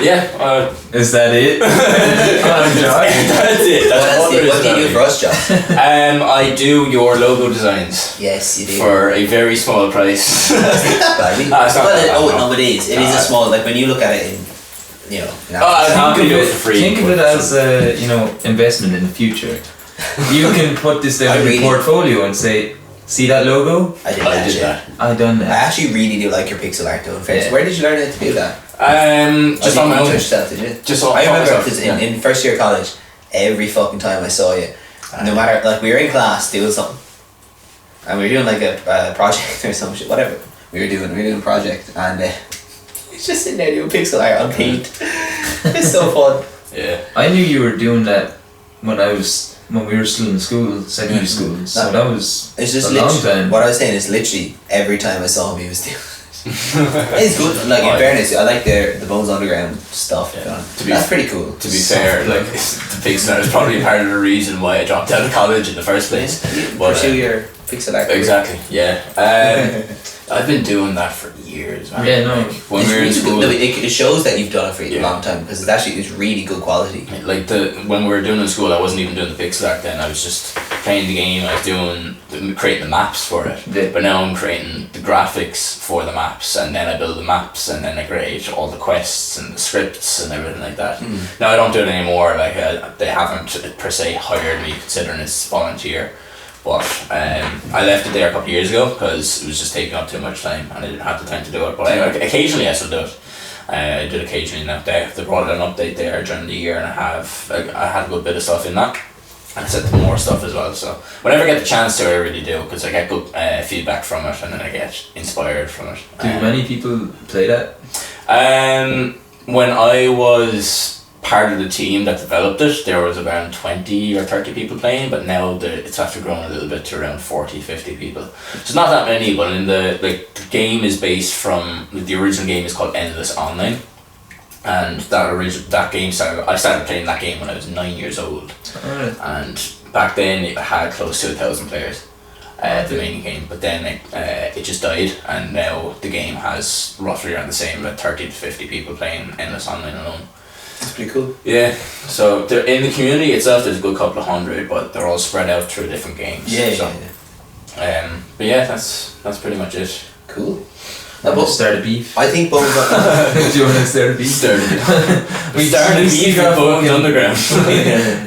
Yeah. Is that it? That's it. What do you do for us, Josh? I do your logo designs Yes, you do. for a very small price. It's not that bad. It's not that bad, no. No, it is. It is a small. Like when you look at it in, you know. I'll Think do of it for free. Think of it as a investment in the future. You can put this down in your portfolio and say, "See that logo? I did I did shit. that. I done I that." actually really do like your pixel art though. In fairness. Yeah. Where did you learn how to do that? Just on my own. Yourself, did you? Just on I remember myself, because yeah. in first year of college, every fucking time I saw you, no matter like we were in class doing something, and we were doing like a project or some shit, whatever we were doing a project, and he's just sitting there doing pixel art on paint. It's so fun. Yeah. I knew you were doing that when I was when we were still in school, secondary school. So that was It's just a long time. what I was saying is literally every time I saw him, he was doing it. It's good. Like in fairness, I like the Bones Underground stuff. Yeah. That's pretty cool. To be fair, like the Pixar is probably part of the reason why I dropped out of college in the first place. But, pursue your pixel art. Exactly. Yeah. I've been doing that for years, man. Yeah, no. Like, when we were in school, it shows that you've done it for a long time because it's really good quality. like when we were doing it in school, I wasn't even doing the pixel art then. I was just playing the game. I was creating the maps for it. Yeah. But now I'm creating the graphics for the maps, and then I build the maps, and then I create all the quests and the scripts and everything like that. Now I don't do it anymore. Like they haven't per se hired me, considering it's volunteer. But I left it there a couple of years ago because it was just taking up too much time and I didn't have the time to do it. But occasionally I still do it. I did occasionally an update. They brought an update there during the year and a half. I had a good bit of stuff in that. And I set more stuff as well. So whenever I get the chance to, I really do, because I get good feedback from it and then I get inspired from it. Do many people play that? When I was part of the team that developed it, there was around 20 or 30 people playing, but now it's after growing a little bit to around 40, 50 people. So it's not that many, but in the game is based from, the original game is called Endless Online, and that game I started playing that game when I was 9 years old. And back then it had close to 1,000 players, the main game, but then it just died, and now the game has roughly around the same, about 30 to 50 people playing Endless Online alone. That's pretty cool. Yeah, so in the community itself there's a good couple of hundred, but they're all spread out through different games. But yeah, that's pretty much it. Cool. Start a beef. I think Bones. Do you want to start a beef? We started a beef with Bones Underground.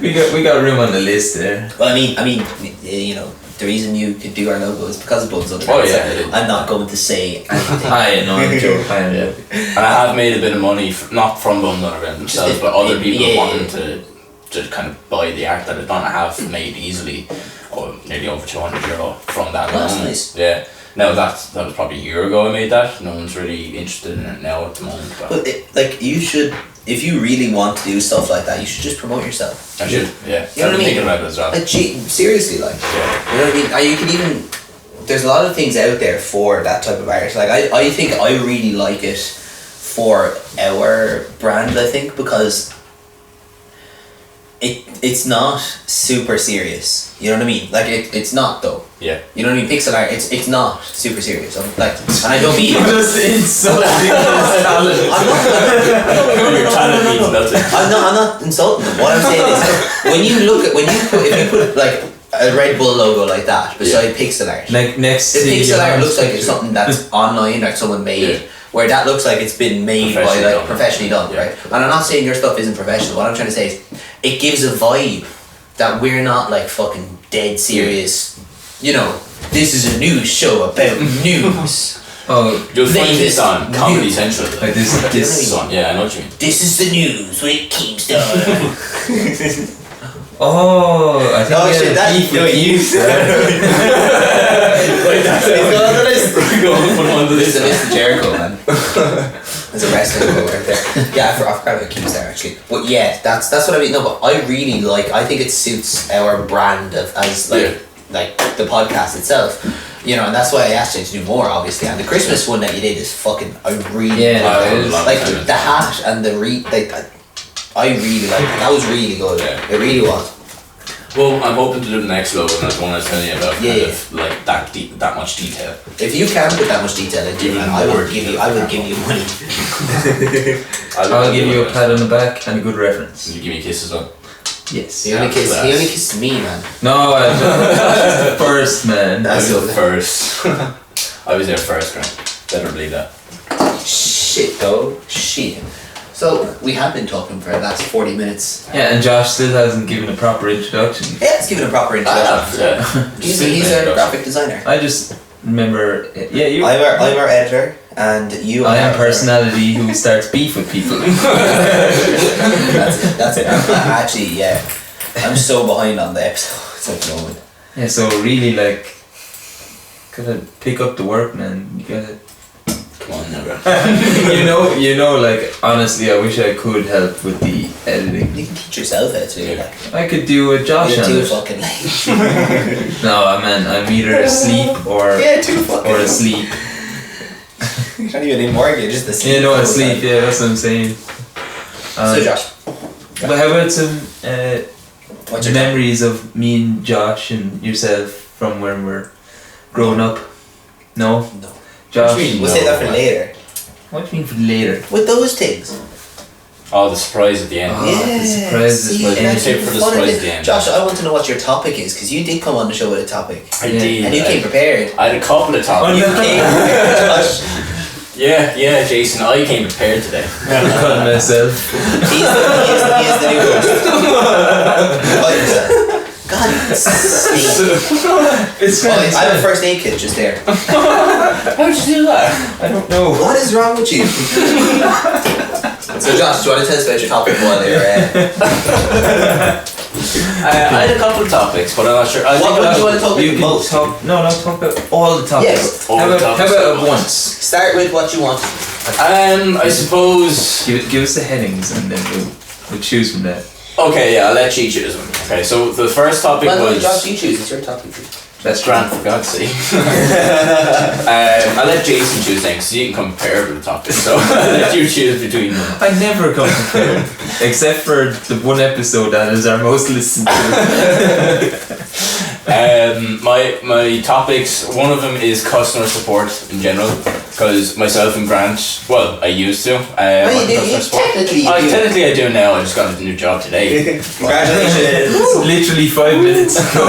we got room on the list there. Well, I mean, you know, the reason you could do our logo is because of Bones Underground. Oh yeah. I'm not going to say anything. I'm joking. And I have made a bit of money, not from Bones Underground themselves, but other people wanting to kind of buy the art that I've done. I have made easily, nearly over €200 from that alone. That's nice. Yeah. Now that was probably a year ago I made that. No one's really interested in it now at the moment. But you should, if you really want to do stuff like that, you should just promote yourself. I should, yeah. You know what I mean? Thinking about it as well. Like, seriously, like, you know what I mean? You can even, there's a lot of things out there for that type of art. Like, I think I really like it for our brand, I think, because it's not super serious. You know what I mean? Like it's not though. Yeah. You know what I mean? Pixel art, it's not super serious. Like, and I don't mean just insulting his talent. Your talent means nothing. I'm not insulting them. What I'm saying is, if you put like a Red Bull logo like that beside pixel art, Next the pixel art looks like it's something that's online or someone made. Yeah. Where that looks like it's been made by like professionally done, yeah. right? And I'm not saying your stuff isn't professional. What I'm trying to say is, it gives a vibe that we're not like fucking dead serious. You know, this is a news show about news. Oh, you'll find this on Comedy Central. Like this on. Yeah, I know what you mean. This is the news with Keemstar. Oh, I think This is Jericho, man. There's a wrestling logo right there. Yeah, I forgot about Keemstar actually. But yeah, that's what I mean. No, but I really like. I think it suits our brand as like the podcast itself. You know, and that's why I asked you to do more, obviously. And the Christmas one that you did is fucking. I really like the hat and the I really like it. That was really good. Yeah. It really was. Well, I'm hoping to do the next logo, and that's the one I was telling you about. Of like that much detail. If you can put that much detail into it, I will give you money. I'll give you a pat on the back and a good reference. And you give me a kiss as well. Yes. He only kissed me, man. No, I was first, man. I was there first. I was there first, Grant. Better believe that. Shit, though. Shit. So, we have been talking for the last 40 minutes. Yeah, and Josh still hasn't given a proper introduction. Yeah, let's give it a proper introduction. He's a graphic designer. I just remember, you. I'm our editor, and you I am personality who starts beef with people. That's it. Actually, yeah. I'm so behind on the episodes at the moment. Yeah, so really, like, gotta pick up the work, man. You gotta Come on now, bro. you know, like, honestly, I wish I could help with the editing. You can teach yourself how to do it. I could do a Josh You're on too it. fucking late. No, man, I'm either asleep or too fucking or asleep. You're not even in mortgage, just the sleep. Yeah, no, asleep. Yeah, that's what I'm saying. So Josh, But how about some what's your memories of me and Josh and yourself from when we're growing up? No? No. Josh, We'll say that for later. what do you mean for later? With those things. Oh, the surprise at the end. Oh, the surprise is what- that's Save for the fun of surprise it. at the end. Josh, I want to know what your topic is, because you did come on the show with a topic. I Yeah. did. And you came prepared. I had a couple of topics. You came prepared, Josh. Yeah, Jason, I came prepared today. Cutting myself. He is the new host. Invite yourself. God, it's It's I have a first aid kit just there. How'd you do that? I don't know. What is wrong with you? So Josh, do you want to tell us about your topic while you're I had a couple of topics, but I'm not sure. I What think would you want to talk You about can most? talk. No, talk about all the topics. Yes. All How the about topics. at once? Start with what you want. I suppose. Give us the headings and then we'll choose from that. Okay, yeah, I'll let you choose one. Okay, so the first topic Well, was. Josh, you choose. It's your topic. That's grand, for God's sake. I'll let Jason choose then, because you can compare with the topic. So I'll let you choose between them. I never come prepared, except for the one episode that is our most listened to. My topics, one of them is customer support in general, because myself and Grant, well, I used to. Well, work you in do. customer You support. technically Oh, do. technically I do now. I just got a new job today. Congratulations. Literally 5 minutes ago.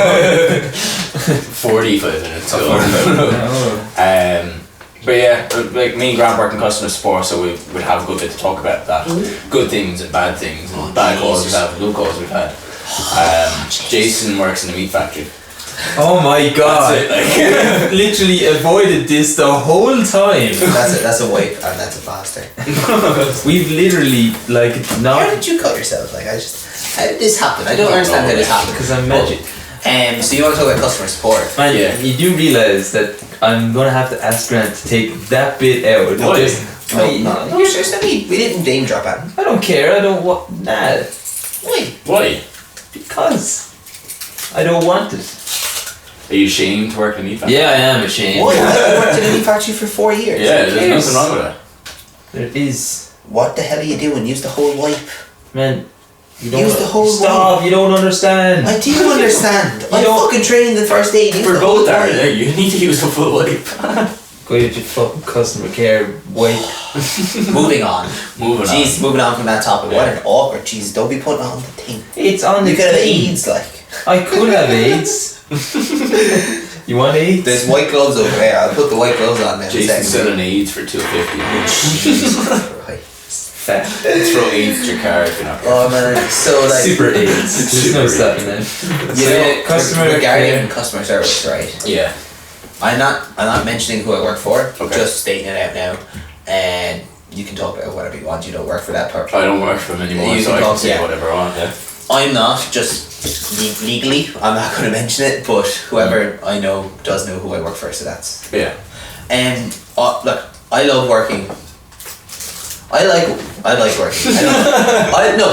45 minutes ago. Oh. But yeah, like me and Grant work in customer support, so we'd have a good bit to talk about that. Good things and bad things, and bad calls we've had, good calls we've had. Jason works in a meat factory. Oh my god! That's it, like. Literally avoided this the whole time. That's a wipe and that's a faster. We've literally like How not did you cut yourself? How did this happen? I don't understand how this happened. because I'm magic. So you want to talk about customer support? Man, Yeah. you do realise that I'm gonna have to ask Grant to take that bit out. Why? You're just we didn't name drop at him. I don't care. I don't want. Nah. Why? Why? Because I don't want it. Are you ashamed to work in a meat factory? Yeah, I am ashamed. Why? I worked in a meat factory for 4 years. Yeah, Who there's cares? nothing wrong with that. There is. What the hell are you doing? Use the whole wipe. Man, you Use the whole stop. You don't understand. I do understand. I don't- fucking trained in first aid. Use We're the whole both there. wipe. Yeah, you need to use the full wipe. Go get your fucking customer care wipe. Moving on. Moving Jeez, moving on from that topic. What an awkward. Jeez, don't be putting on the thing. It's on the You could have thing. AIDS, like. I could have AIDS. You want AIDS? There's white gloves over there. I'll put the white gloves on now. on. Jason's selling AIDS for $2.50. Right. Fat. Throw AIDS at your car if you're not. Oh man, so like Super AIDS. There's no Super stopping that. you know, customer regarding care. customer service, right? Yeah. I'm not mentioning who I work for. Okay. Just stating it out now, and you can talk about whatever you want. You don't work for that person. I don't work for him anymore, You so can I can talk, say yeah. whatever I want. Yeah. I'm not just legally. I'm not going to mention it, but whoever I know does know who I work for. So that's Yeah. and look, I love working. I like working. No.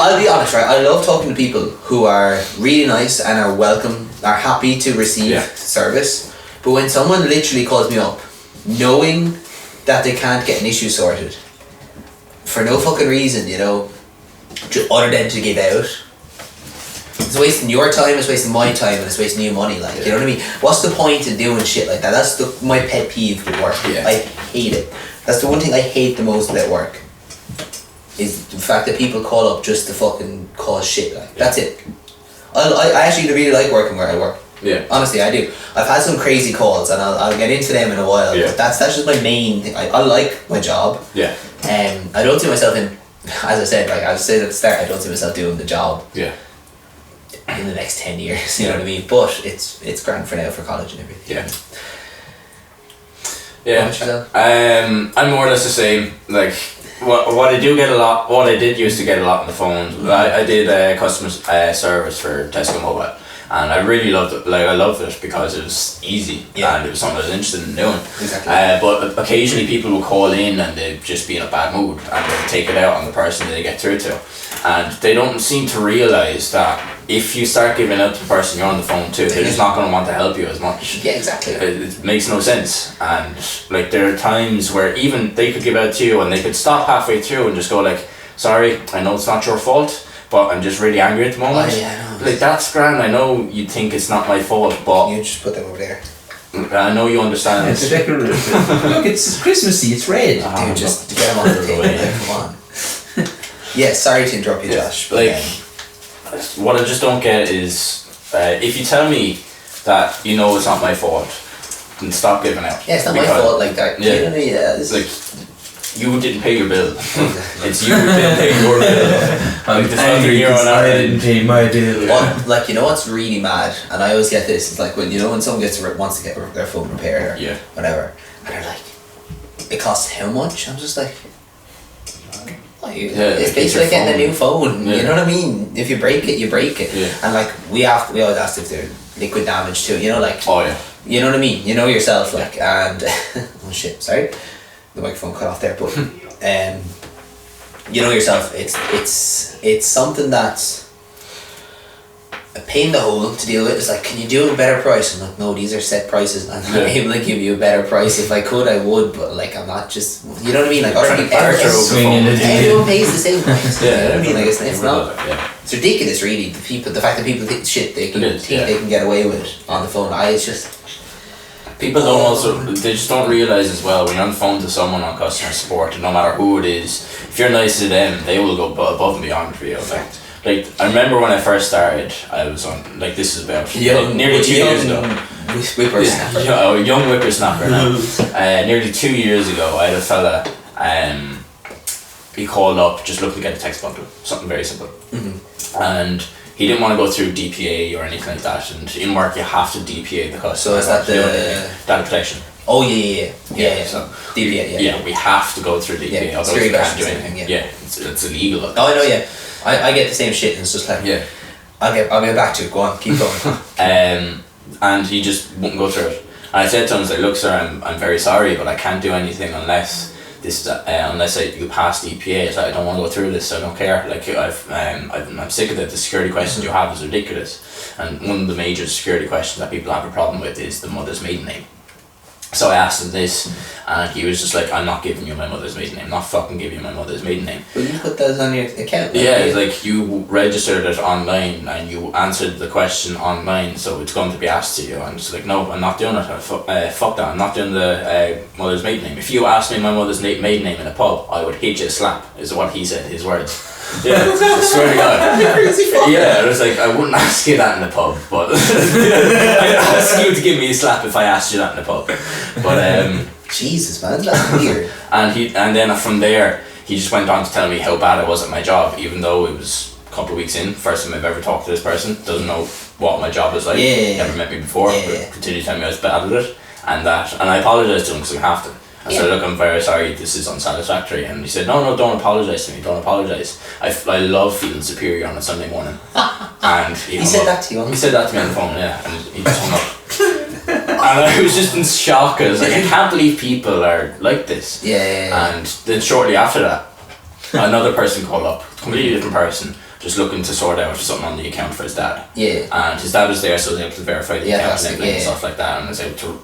I'll be honest, right? I love talking to people who are really nice and are welcome, are happy to receive Yeah. service. But when someone literally calls me up, knowing that they can't get an issue sorted, for no fucking reason, you know, other than to give out, it's wasting your time, it's wasting my time, and it's wasting you money. Like, you know what I mean? What's the point in doing shit like that? That's my pet peeve with work. Yeah. I hate it. That's the one thing I hate the most about work. Is the fact that people call up just to fucking cause shit. Like, that's it. I actually really like working where I work. Yeah. Honestly, I do. I've had some crazy calls, and I'll get into them in a while. Yeah. But that's just my main thing. I like my job. Yeah. I don't see myself in, as I said, like I said at the start, I don't see myself doing the job Yeah. in the next 10 years. You know what I mean? But it's grand for now for college and everything. Yeah. Yeah. What about yourself? I'm more or less the same. Like, what I do get a lot, what I did used to get a lot on the phone. I did customer service for Tesco Mobile. And I really loved it. Like, I loved it because it was easy and it was something I was interested in doing. Exactly. But occasionally people would call in and they'd just be in a bad mood and they'd take it out on the person they get through to. And they don't seem to realise that if you start giving out to the person you're on the phone to, they're just not going to want to help you as much. Yeah, exactly. It makes no sense. And like, there are times where even they could give out to you and they could stop halfway through and just go like, sorry, I know it's not your fault, but I'm just really angry at the moment. Oh, yeah, I know. Like, that's grand. I know you think it's not my fault, but You just put them over there. I know you understand. It's decorative. Look, it's Christmassy. It's red. Dude, just get them on the table. Like, come on. Yeah, sorry to interrupt you, Josh. But, Like, what I just don't get is if you tell me that you know it's not my fault, then stop giving out. yeah, it's not my fault like that. Yeah. You know what I mean? Yeah, It's like, you didn't pay your bill. It's you who didn't pay your bill. Like, there's nothing here on our I end. didn't pay my bill. What, like, you know what's really mad, and I always get this, it's like when someone wants to get their phone repaired or Yeah. whatever, and they're like, it costs how much? I'm just like, it's like, it's basically your getting a phone. new phone. Yeah. You know what I mean? If you break it, you break it. Yeah. And like we always ask if they're liquid damage too. You know, like Oh yeah. you know what I mean. You know yourself, like, and oh shit, sorry, the microphone cut off there, but you know yourself. It's something that's a pain in the hole to deal with. It's like, can you do a better price? I'm like, no, these are set prices. I'm not able to give you a better price. If I could, I would, but like, I'm not just. You know what I mean? Like, Trying to barter over the swinging phone. it. everyone pays the same price. You know what I mean? Like, it's not. Yeah. It's ridiculous, really. The fact that people think shit they can It is, think yeah. they can get away with it on the phone. It's just. People don't also, they just don't realise as well, when you're on the phone to someone on customer support, and no matter who it is, if you're nice to them, they will go above and beyond for you. Like, I remember when I first started, I was on, like, this is about nearly 2 years ago. Whippersnapper. Yeah, a young whippersnapper now. Nearly 2 years ago, I had a fella, he called up just looking to get a text bundle, something very simple. And he didn't want to go through DPA or anything like that, and in work you have to DPA the customer. So is that the data protection? Oh yeah. So DPA, yeah, we have to go through DPA. Yeah, otherwise security we can't do questions, anything. yeah. It's illegal. Oh, I know. Yeah, I get the same shit, and it's just like Yeah. I'll get back to it. Go on, keep going. And he just wouldn't go through it. And I said to him, I was like, look, sir, I'm very sorry, but I can't do anything unless you pass DPA. So I don't want to go through this. I don't care. Like, I'm sick of it. The security questions you have is ridiculous. And one of the major security questions that people have a problem with is the mother's maiden name. So I asked him this, and he was just like, I'm not giving you my mother's maiden name. I'm not fucking giving you my mother's maiden name. But you put those on your account. Yeah, it's like you registered it online and you answered the question online, so it's going to be asked to you. And it's like, no, I'm not doing it. Fuck that. I'm not doing the mother's maiden name. If you asked me my mother's maiden name in a pub, I would hit you a slap, is what he said, his words. Yeah, I swear to God. Yeah, it was like, I wouldn't ask you that in a pub, but I'd ask you to give me a slap if I asked you that in a pub. But Jesus, man, that's weird. and then from there, he just went on to tell me how bad I was at my job, even though it was a couple of weeks in, first time I've ever talked to this person, doesn't know what my job is like, never met me before, but continued to tell me I was bad at it, and I apologised to him because I have to. I said, look, I'm very sorry, this is unsatisfactory. And he said, no, don't apologise to me, don't apologise. I love feeling superior on a Sunday morning. And he said that to you? He said that to me on the phone, yeah, and he just hung up. And I was just in shock, I was like, I can't believe people are like this. Yeah. And then shortly after that, another person called up, completely different person, just looking to sort out something on the account for his dad. Yeah. And his dad was there, so I was able to verify the account and everything and stuff like that, and I was able to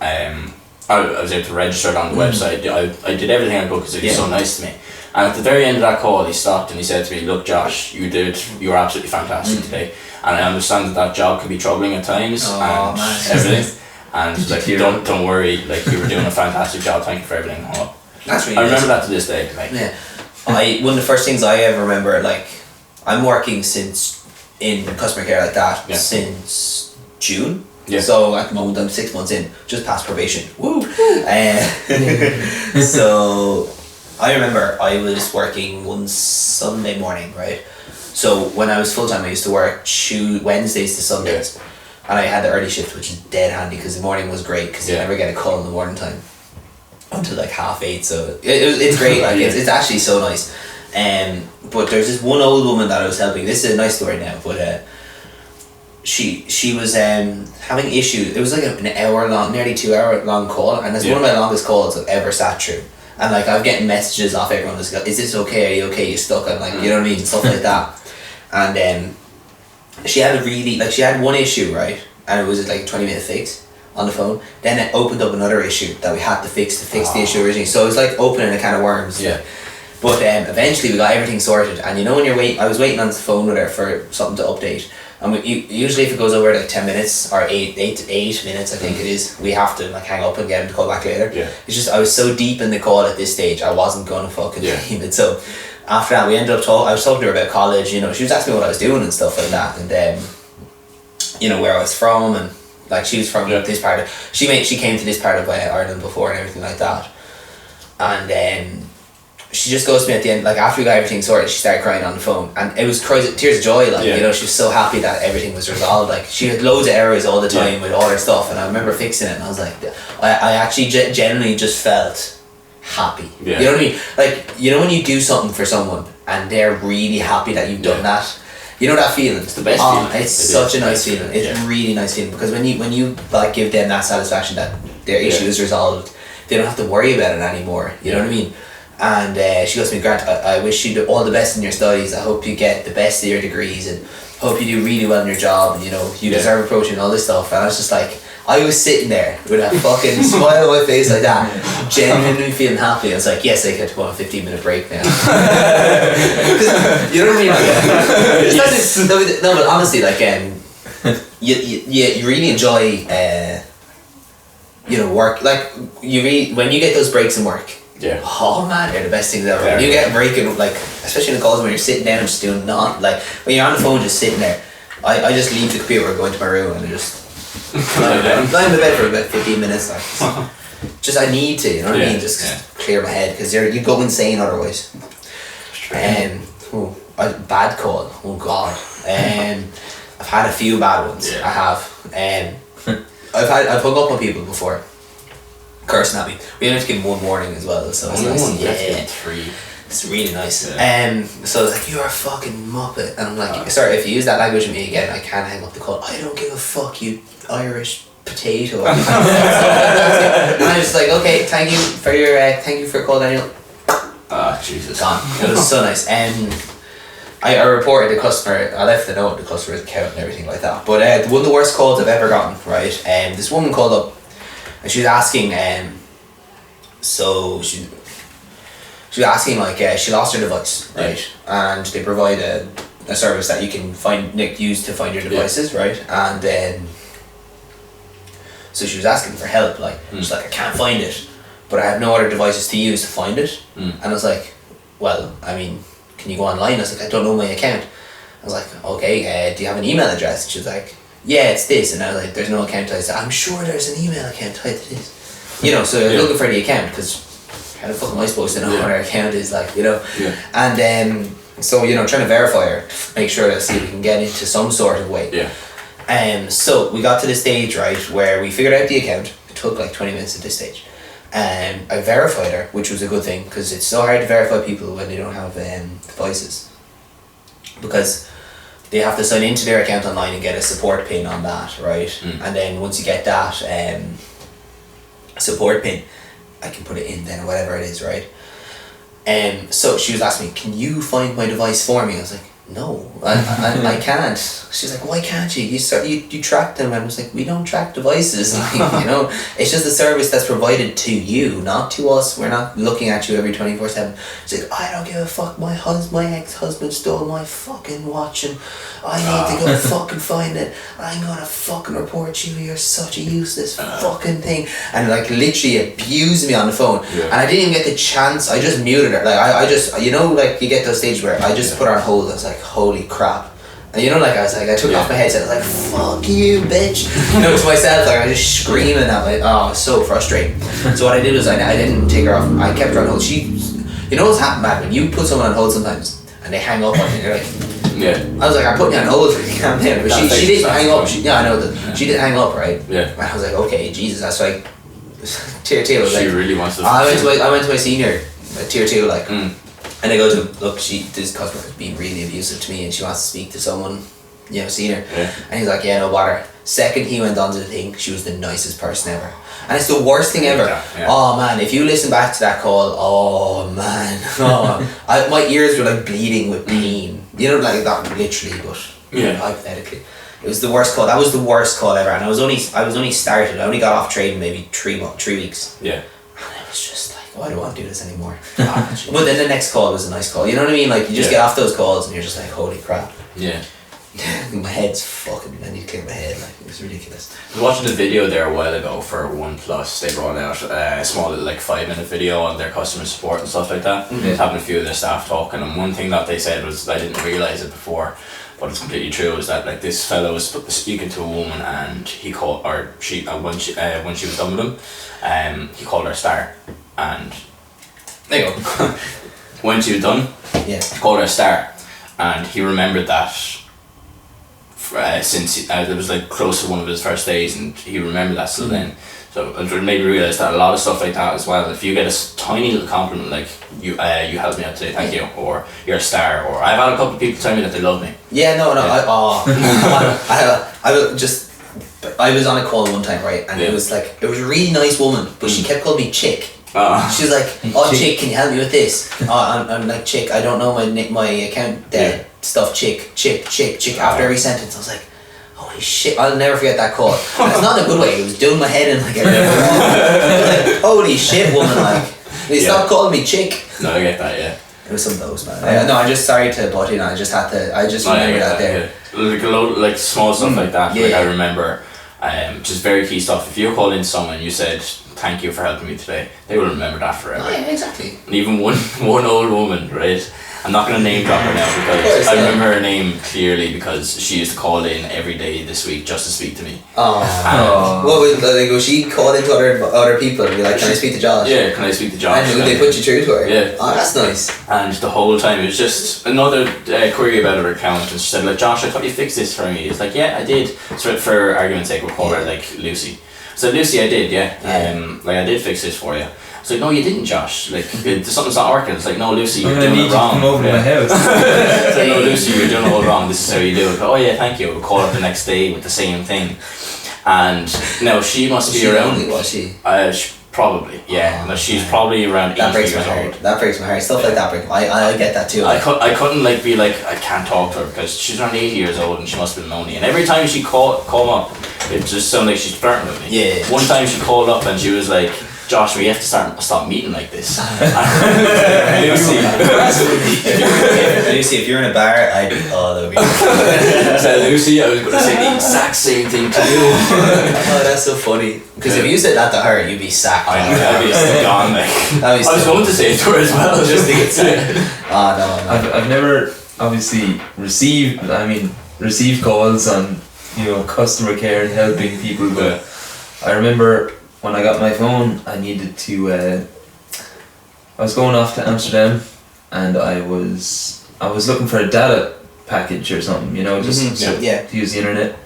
I was able to register it on the website. I did everything I could because he was so nice to me. And at the very end of that call, he stopped and he said to me, look, Josh, you were absolutely fantastic today. And I understand that job can be troubling at times and everything. And like, don't worry, like, you were doing a fantastic job. Thank you for everything. That's really I remember that to this day. Like, yeah. One of the first things I ever remember, like, I'm working in customer care like that since June. Yeah. So at the moment I'm 6 months in, just past probation. Woo! So I remember I was working one Sunday morning, right? So when I was full time, I used to work Wednesdays to Sundays, and I had the early shift, which is dead handy because the morning was great because you never get a call in the morning time until like 8:30. So it's great. Like it's actually so nice. But there's this one old woman that I was helping. This is a nice story now, but she was having issues. It was like an hour long, nearly 2 hour long call, and it's one of my longest calls I've ever sat through. And like I'm getting messages off everyone that's like, is this okay? Are you okay? You stuck? And like, you know what I mean? Stuff like that. And she had she had one issue, right? And it was like a 20-minute fix on the phone. Then it opened up another issue that we had to fix the issue originally. So it was like opening a can of worms. Yeah. But eventually we got everything sorted. And you know when I was waiting on the phone with her for something to update. And usually if it goes over like 10 minutes or 8 minutes, I think it is, we have to like hang up and get him to call back later. Yeah. It's just, I was so deep in the call at this stage, I wasn't going to fucking leave it. So after that, we ended up I was talking to her about college, you know, she was asking me what I was doing and stuff like that. And you know, where I was from, and like she was from this part of, she came to this part of Ireland before and everything like that. And she just goes to me at the end, like after we got everything sorted, she started crying on the phone, and it was tears of joy, like, you know, she was so happy that everything was resolved. Like she had loads of errors all the time with all her stuff, and I remember fixing it, and I was like, I actually genuinely just felt happy. You know what I mean? Like, you know when you do something for someone and they're really happy that you've done that, you know that feeling? It's the best feeling. It's such a nice feeling. It's a really nice feeling, because when you like give them that satisfaction that their issue is resolved, they don't have to worry about it anymore. You know what I mean? And she goes to me, Grant, I wish you all the best in your studies. I hope you get the best of your degrees, and hope you do really well in your job, and you know, you deserve a promotion and all this stuff. And I was just like, I was sitting there with a fucking smile on my face like that, genuinely feeling happy. I was like, yes, I get to go on a 15-minute break now. You know what I mean? Like, no, but honestly, like, you really enjoy, you know, work. Like, when you get those breaks in work, oh man, they're the best things ever. When you get a break, and like, especially in the calls when you're sitting down and just doing not, like, when you're on the phone just sitting there, I just leave the computer and go into my room and just lie in the bed for about 15 minutes. Like, just I need to, you know what I mean? Just clear my head, because you go insane otherwise. A bad call. Oh god. I've had a few bad ones. I have. I've hung up on people before, cursing at me. We only have to give them one warning as well, so it's nice. Three. It's really nice. So I was like, you're a fucking muppet, and I'm like, sorry, if you use that language with me again, I can't hang up the call. I don't give a fuck, you Irish potato. And I was like, okay, thank you for your call, Daniel. Jesus. Gone. It was so nice. I reported the customer. I left the note, the customer's account and everything like that. But one of the worst calls I've ever gotten, right? This woman called up, and she was asking, so she was asking, like, she lost her device, right? And they provide a service that you can use to find your devices, right? And so she was asking for help, like, she's like, I can't find it, but I have no other devices to use to find it. And I was like, well, I mean, can you go online? I was like, I don't know my account. I was like, okay, do you have an email address? And she was like, yeah, it's this. And I was like, there's no account. I said, I'm sure there's an email account tied to this. You know, so I was looking for the account, because how the fuck am I supposed to know what her account is, like, you know? And so, you know, trying to verify her, make sure to see if we can get into some sort of way. So we got to the stage, right, where we figured out the account. It took like 20 minutes at this stage. I verified her, which was a good thing, because it's so hard to verify people when they don't have devices, because they have to sign into their account online and get a support pin on that, right? And then once you get that support pin, I can put it in then, or whatever it is, right? So she was asking me, can you find my device for me? I was like, no, I can't. She's like, why can't you? You track them. And I was like, we don't track devices. Like, you know, it's just a service that's provided to you, not to us. We're not looking at you every 24/7. She's like, I don't give a fuck. My ex-husband stole my fucking watch, and I need to go fucking find it. I'm gonna fucking report you. You're such a useless fucking thing. And like literally abused me on the phone. And I didn't even get the chance. I just muted her. Like I just, you know, like you get those stages where I just put her on hold. I was like, holy crap. And you know, like I took off my headset, I was like, fuck you, bitch. You know, to myself, like I was just screaming at me. Oh, it was so frustrating. So what I did was I didn't take her off. I kept her on hold. You know what's happened, man? When you put someone on hold sometimes and they hang up on you, you're like, I was like, I put you on hold for you, calm down. But she didn't hang up. I know that. She didn't hang up, right? And I was like, okay, Jesus, that's like, tier 2. Was she like, really wants to. I went to my senior, tier 2, like. And I go to, look, this customer is being really abusive to me, and she wants to speak to someone you know, seen her. Yeah. And he's like, yeah, no bother. Second he went on to the thing, she was the nicest person ever. And it's the worst thing ever. Yeah. Oh man, if you listen back to that call, oh man. Oh, my ears were like bleeding with pain. You know, like that literally, but hypothetically. It was the worst call. That was the worst call ever. And I was only started. I only got off training maybe 3 weeks. Yeah. And it was just like, oh, I don't want to do this anymore. But then the next call was a nice call. You know what I mean? Like you just get off those calls and you're just like, holy crap. Yeah. My head's fucking. I need to clear my head. Like it was ridiculous. I was watching a video there a while ago for OnePlus. They brought out a small little like 5-minute video on their customer support and stuff like that. Having a few of their staff talking, and one thing that they said was, I didn't realise it before, but it's completely true, is that like this fellow was speaking to a woman and he called, or she when she was done with him, he called her Star, and there you go. When she was done, he called her Star, and he remembered that. Since it was like close to one of his first days, and he remembered that still then. So it made me realise that a lot of stuff like that as well, if you get a tiny little compliment like you helped me out today, thank you, or you're a star, or I've had a couple of people tell me that they love me. Yeah, no, I was on a call one time, right, and it was a really nice woman, but she kept calling me Chick. She was like, oh Chick, can you help me with this? I'm like, Chick, I don't know my account stuff, Chick. After every sentence I was like, holy shit, I'll never forget that call. And it's not in a good way, it was doing my head in like like, holy shit woman, like they stopped calling me Chick. No, I get that, yeah. It was some of those, man. No, I'm just sorry to butt in, I just remember that there. Like a load, like small stuff like that, I remember just very key stuff. If you called in someone and you said thank you for helping me today, they will remember that forever. Oh, yeah, exactly. And even one old woman, right? I'm not gonna name drop her now because I remember her name clearly because she used to call in every day this week just to speak to me. Was she called into other people and be like, can I speak to Josh? Yeah, can I speak to Josh? And they put you through to her? Yeah. Oh, that's nice. And the whole time it was just another query about her account, and she said like, Josh, I thought you fixed this for me. It's like, yeah, I did. So for argument's sake, we'll call her like Lucy. So Lucy, I did, like I did fix this for you. It's like, no, you didn't, Josh. Like, something's not working. It's like, no, Lucy, you're doing it wrong. Come over to my house. It's like, no, Lucy, you're doing it all wrong. This is how you do it. But, oh yeah, thank you. We'll call her the next day with the same thing. And now she must be around. Lonely, was she? Probably, yeah. No, she's probably around 80 years old. That breaks my heart. Stuff like that breaks. I get that too. I couldn't like be like, I can't talk to her because she's around 80 years old and she must be lonely. And every time she called up, it just sounded like she's flirting with me. Yeah. One time she called up and she was like, Josh, we have to stop meeting like this. Lucy, if you're in a bar, that would be so Lucy, I was going to say the exact same thing to you. Oh, that's so funny. Because if you said that to her, you'd be sacked. I know, I'd be gone. Like. I was going to say it to her as well, just to get sacked. No. I've never obviously received calls on customer care and helping people, but I remember when I got my phone, I needed to. I was going off to Amsterdam, and I was looking for a data package or something, just to use the internet.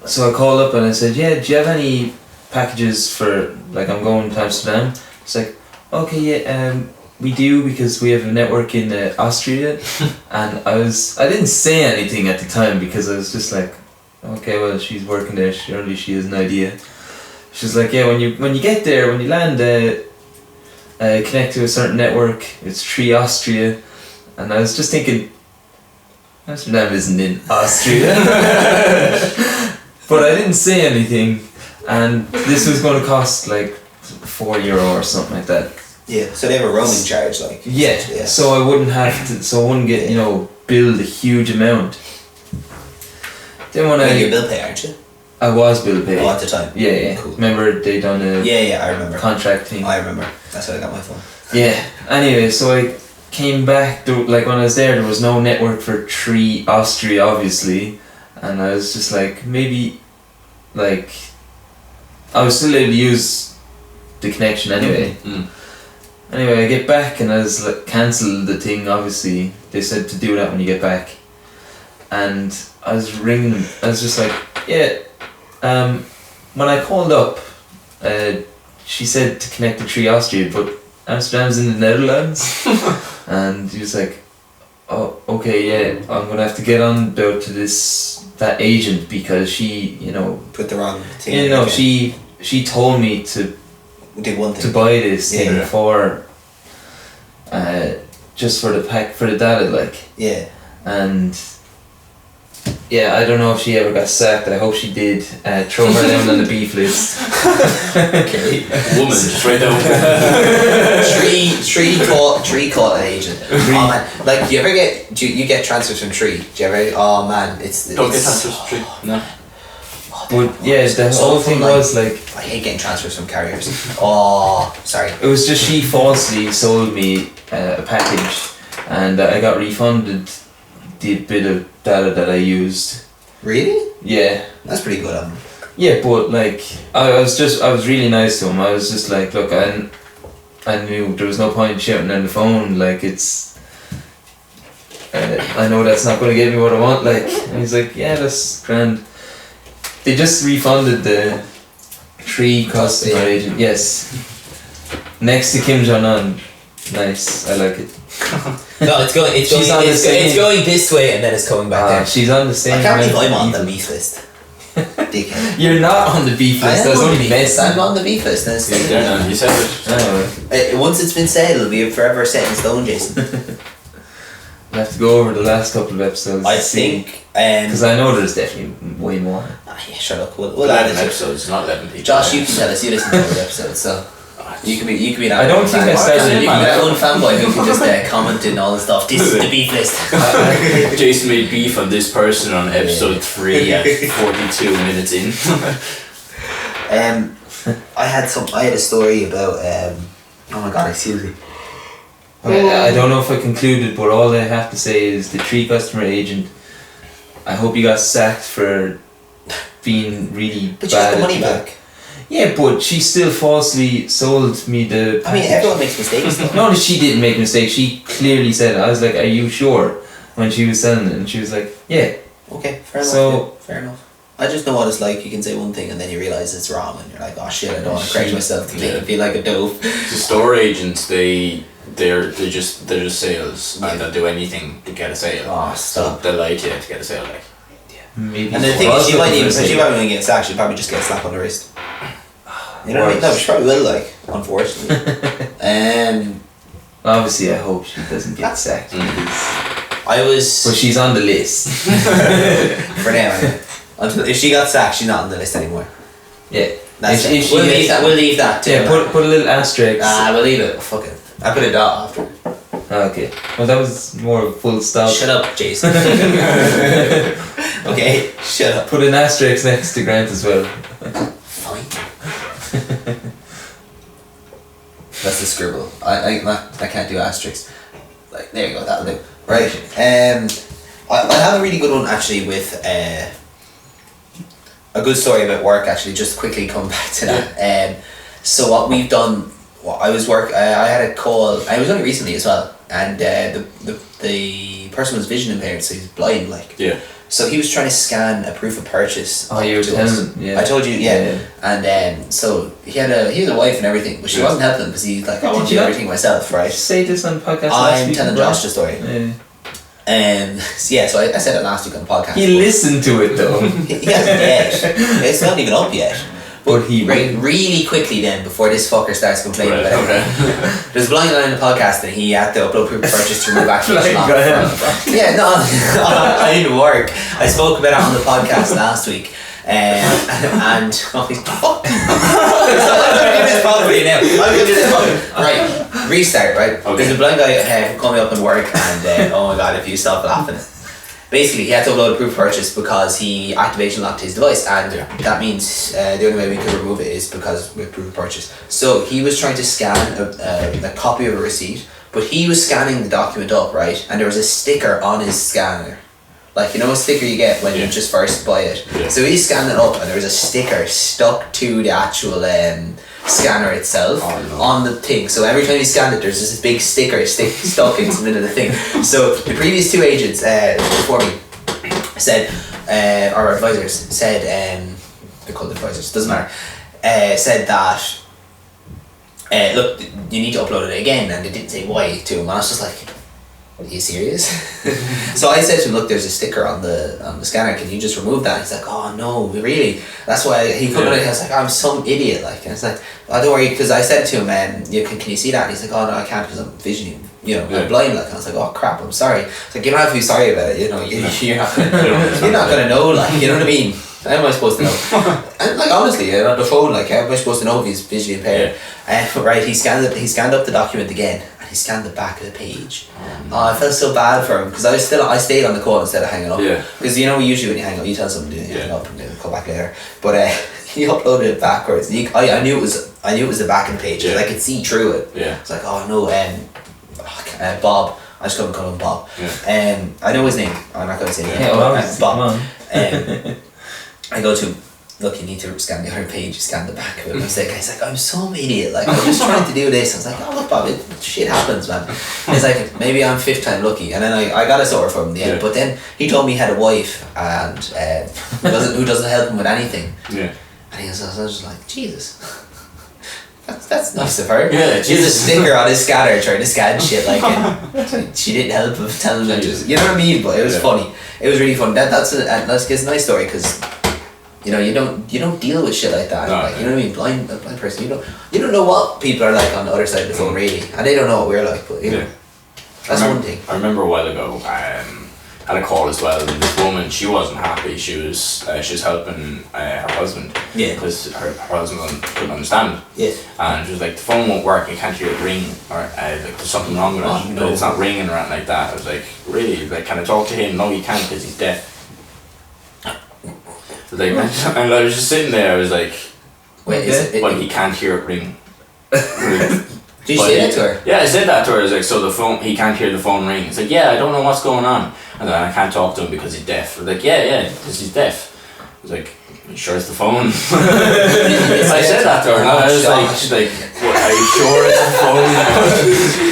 So I called up and I said, "Yeah, do you have any packages for like I'm going to Amsterdam?" It's like, "Okay, yeah, we do because we have a network in Austria," and I didn't say anything at the time because I was just like, okay, well, she's working there, surely she has an idea. She's like, yeah, when you get there, when you land, connect to a certain network, it's 3 Austria. And I was just thinking, Amsterdam isn't in Austria. But I didn't say anything, and this was going to cost like €4 or something like that. Yeah, so they have a roaming charge, like. Yeah, so I wouldn't have to, so I wouldn't get, billed a huge amount. Then when you're bill pay, aren't you? I was bill pay. Oh, at the time. Yeah. Cool. Remember they done a I remember. contract thing. I remember. That's how I got my phone. Yeah. Anyway, so I came back. Like when I was there was no network for 3 Austria, obviously, and I was just like maybe, like, I was still able to use the connection anyway. Anyway, I get back and I was like, cancel the thing. Obviously, they said to do that when you get back. And I was ringing them, I was just like, yeah, when I called up, she said to connect to 3 Austria, but Amsterdam's in the Netherlands. And he was like, Oh, okay, yeah. I'm gonna have to get on about to that agent because she, Put the wrong thing. she told me to did one thing to buy this thing Yeah. for, just for the data, like, Yeah. and. Yeah, I don't know if she ever got sacked. I hope she did. Throw her down on the beef list. Okay. Woman, just right down. Tree caught an agent. Oh man, like do you get transfers from Tree? Do you ever? Oh man, Don't get transfers from Tree. No. But yeah, the whole thing was like, I hate getting transfers from carriers. Oh, sorry. it was just she falsely sold me a package, and I got refunded the bit of data that I used. Really? Yeah. That's pretty good of him. Yeah, but like I was really nice to him. I was just like, look, I knew there was no point in shouting on the phone. Like it's, I know that's not going to get me what I want. Like, and he's like, yeah, that's grand. They just refunded the 3 customer agent. Yes. Next to Kim Jong Un. Nice. I like it. No, it's going this way and then it's coming back there. She's on the same. I can't believe I'm on the beef list. Dickhead. You're not on the beef list. That's on the only beef list. I'm on the beef list. And it's You said it. once it's been said, it'll be forever set in stone, Jason. We'll have to go over the last couple of episodes. I think. Because I know there's definitely way more. Yeah, shut up. We'll 11 episodes, not 11 people. Josh, you can tell us. You listen to the episodes, so. You can be that. I don't think I started. You can be that one fanboy who can just comment and all the stuff. This is the beef list. Jason made beef on this person on episode 3 at 42 minutes in. I had a story about oh my god, excuse me. I don't know if I concluded, but all I have to say is the 3 customer agent. I hope you got sacked for being really But you bad. got the money at back. Yeah, but she still falsely sold me the package. I mean, everyone makes mistakes though. No, she didn't make a mistake. She clearly said it. I was like, "Are you sure?" When she was selling it, and she was like, "Yeah." Okay, fair enough. So- yeah, fair enough. I just know what it's like. You can say one thing and then you realise it's wrong, and you're like, "Oh shit, I don't want to correct myself to make it feel like a dope." The store agents, they're just sales, and they'll do anything to get a sale. Oh, So stop. they'll lie to you to get a sale, like. Maybe. And the thing is, she might even get sacked. She'll probably just get a slap on the wrist. You know what I mean? No, she probably will. Like, unfortunately. Obviously, I hope she doesn't get sacked. I was. But she's on the list. For now, anyway. Until if she got sacked, she's not on the list anymore. Yeah. That's If it. she We'll gets- leave that. We'll leave that. Too. Yeah, put a little asterisk. We'll leave it. Fuck it. I put a dot after. Okay. Well, that was more of a full stop. Shut up, Jason. Okay, shut up. Put an asterisk next to Grant as well. Fine. That's the scribble. I can't do asterisks. Like there you go. That'll do. Right. I have a really good one actually with a good story about work actually. Just quickly come back to that. So what we've done. Well, I had a call. I was only recently as well, and the person was vision impaired, so he's blind. Like. Yeah. So he was trying to scan a proof of purchase. Oh, you were to us. telling, yeah. I told you, yeah. And so he had a wife and everything, but she wasn't helping him because he's like, I want to do everything myself, Did you right? say this on the podcast last I'm week? telling Josh the story. Yeah. So I said it last week on the podcast. He listened to it though. He hasn't yet. It's not even up yet. But he really quickly then, before this fucker starts complaining Right, about everything. There's a blind guy on the podcast and he had to upload proof of purchase to remove activation Blind guy. Yeah, no, I didn't work. I spoke about it on the podcast last week. And oh, fuck. I'm gonna do this properly now. Right, restart, right? Okay. There's a blind guy who called me up in work and oh my god, if you stop laughing. Basically, he had to upload a proof of purchase because he activation locked his device, and that means the only way we could remove it is because with proof of purchase. So he was trying to scan a copy of a receipt, but he was scanning the document up, right? And there was a sticker on his scanner. Like, you know a sticker you get when you just first buy it? Yeah. So he scanned it up and there was a sticker stuck to the actual scanner itself on the thing. So every time you scanned it, there's just this big sticker stuck into the middle of the thing. So the previous 2 agents before me said, our advisors said, they're called advisors, doesn't matter, said that, look, you need to upload it again, and they didn't say why to him. And I was just like, are you serious? So I said to him, look, there's a sticker on the scanner, can you just remove that? He's like, oh no, really? That's why he couldn't. I was like, I'm some idiot, like, and it's like, oh, don't worry, because I said to him, can you see that? And he's like, oh no, I can't because I'm visioning, I'm blind, like. And I was like, oh crap, I'm sorry. It's like, you don't have to be sorry about it, you're not gonna know, like, you know what I mean? How am I supposed to know? And like, honestly, on the phone, like, how am I supposed to know if he's visually impaired? Right, he scanned up the document again, and he scanned the back of the page. I felt so bad for him, because I stayed on the call instead of hanging up. Because usually when you hang up, you tell somebody to hang up and then call back later. But he uploaded it backwards. I knew it was the back of the page, because I could see through it. It's like, oh no, Bob. I just call him Bob. I know his name. I'm not going to say his name. Bob. I go to him, look, you need to scan the other page, scan the back of it. He's like, I'm some idiot, like, I'm just trying to do this. I was like, oh look Bob, shit happens, man. He's like, maybe I'm 5th time lucky. And then I got a sort from him in the end. But then he told me he had a wife and who doesn't help him with anything. And I was just like, Jesus. That's nice of her. She's a sticker on his scanner trying to scan shit, like, and she didn't help him, telling him, you know what I mean? But it was funny. It was really fun. That's a nice story, because you don't deal with shit like that. Like, you know what I mean? Blind person. You don't know what people are like on the other side of the phone, really, and they don't know what we're like. But that's one thing. I remember a while ago, had a call as well, and this woman, she wasn't happy. She was helping her husband, because her husband couldn't understand. And she was like, the phone won't work, you can't hear it ring, or like, there's something wrong with it, it's not ringing or anything like that. I was like, really? Like, can I talk to him? No, you can't, because he's deaf. Like, and I was just sitting there, I was like, wait, well, he can't hear it ring. Did you say that to her? Yeah, I said that to her. I was like, so the phone, he can't hear the phone ring. It's like, yeah, I don't know what's going on. And then I can't talk to him because he's deaf. I was like, yeah, because he's deaf. I was like, are you sure it's the phone? I said that to her, and I was like, she's like, what, are you sure it's the phone?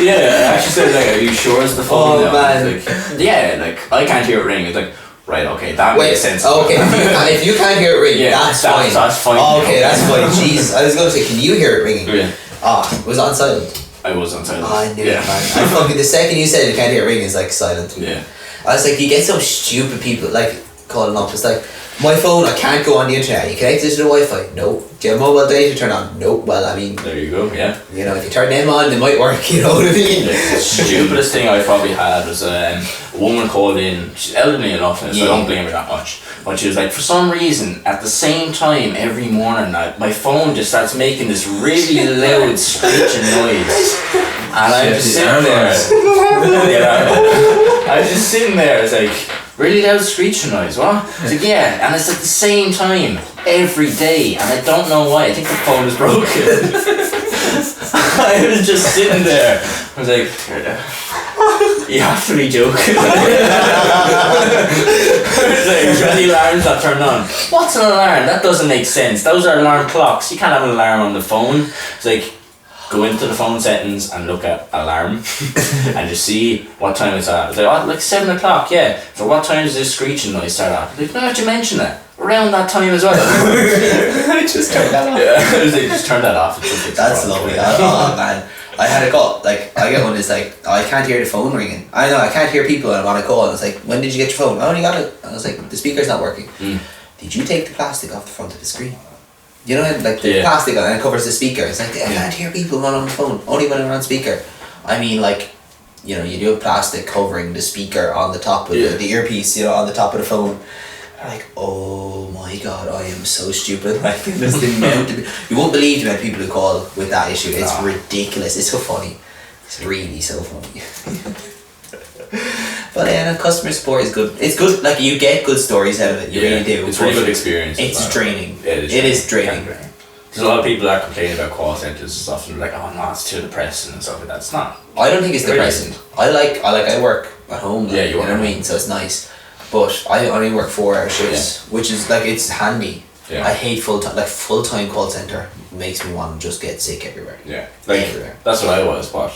Yeah, I actually said, like, are you sure it's the phone? Oh, man. I was like, yeah, like, I can't hear it ring. It's like, right, okay, that makes sense. Okay, and if you can't hear it ring, that's fine. That's fine. Okay, that's fine. Jeez, I was going to say, can you hear it ringing? Was it on silent? I was on silent. I knew it, man. I fucking, the second you said you can't hear it ring, is like silent. I was like, you get some stupid people like calling up. It's like, my phone, I can't go on the internet. You connect it to the Wi-Fi? Nope. Do you have mobile data turned on? Nope. Well, I mean, there you go. If you turn them on, they might work. You know what I mean? The stupidest thing I probably had was a woman called in. She's elderly enough, so I don't blame her that much. But she was like, for some reason, at the same time every morning, my phone just starts making this really loud screeching noise, and I'm just sitting there. I was just sitting there. It's like, really loud screeching noise. What? It's like, yeah, and it's at the same time every day, and I don't know why. I think the phone is broken. I was just sitting there. I was like, you have to be joking. It's like, the alarms that turn on. What's an alarm? That doesn't make sense. Those are alarm clocks. You can't have an alarm on the phone. It's like, go into the phone settings and look at alarm and just see what time it's at. It's like, oh, like 7 o'clock, yeah. So what time does this screeching noise start at? Like, no, how'd you mention that? Around that time as well. I just turned that off. Yeah, I was like, just turn that off. That's lovely. Oh man, I had a call. Like, I get one. It's like, oh, I can't hear the phone ringing. I know I can't hear people when I'm on a call. And it's like, when did you get your phone? I only got it. And I was like, the speaker's not working. Did you take the plastic off the front of the screen? You know, like the plastic on it, and it covers the speaker. It's like, I can't hear people when I'm on the phone, only when I'm on speaker. I mean, like, you do have plastic covering the speaker on the top of the earpiece, on the top of the phone. I'm like, oh my god, I am so stupid. Like, this the amount of, you won't believe the amount of people who call with that issue. It's ridiculous. It's so funny. It's really so funny. But customer support is good. It's good. Like, you get good stories out of it. You really do. It's a really good experience. It's draining. It is draining. There's a lot of people that complain about call centers and stuff, and they're like, oh no, it's too depressing and stuff like that. It's not. I don't think it's depressing. I work at home. Yeah, you know what I mean. So it's nice. But I only work 4-hour shifts, which is like, it's handy. Yeah. I hate full-time call center makes me want to just get sick everywhere. Yeah, like everywhere. That's what I was, but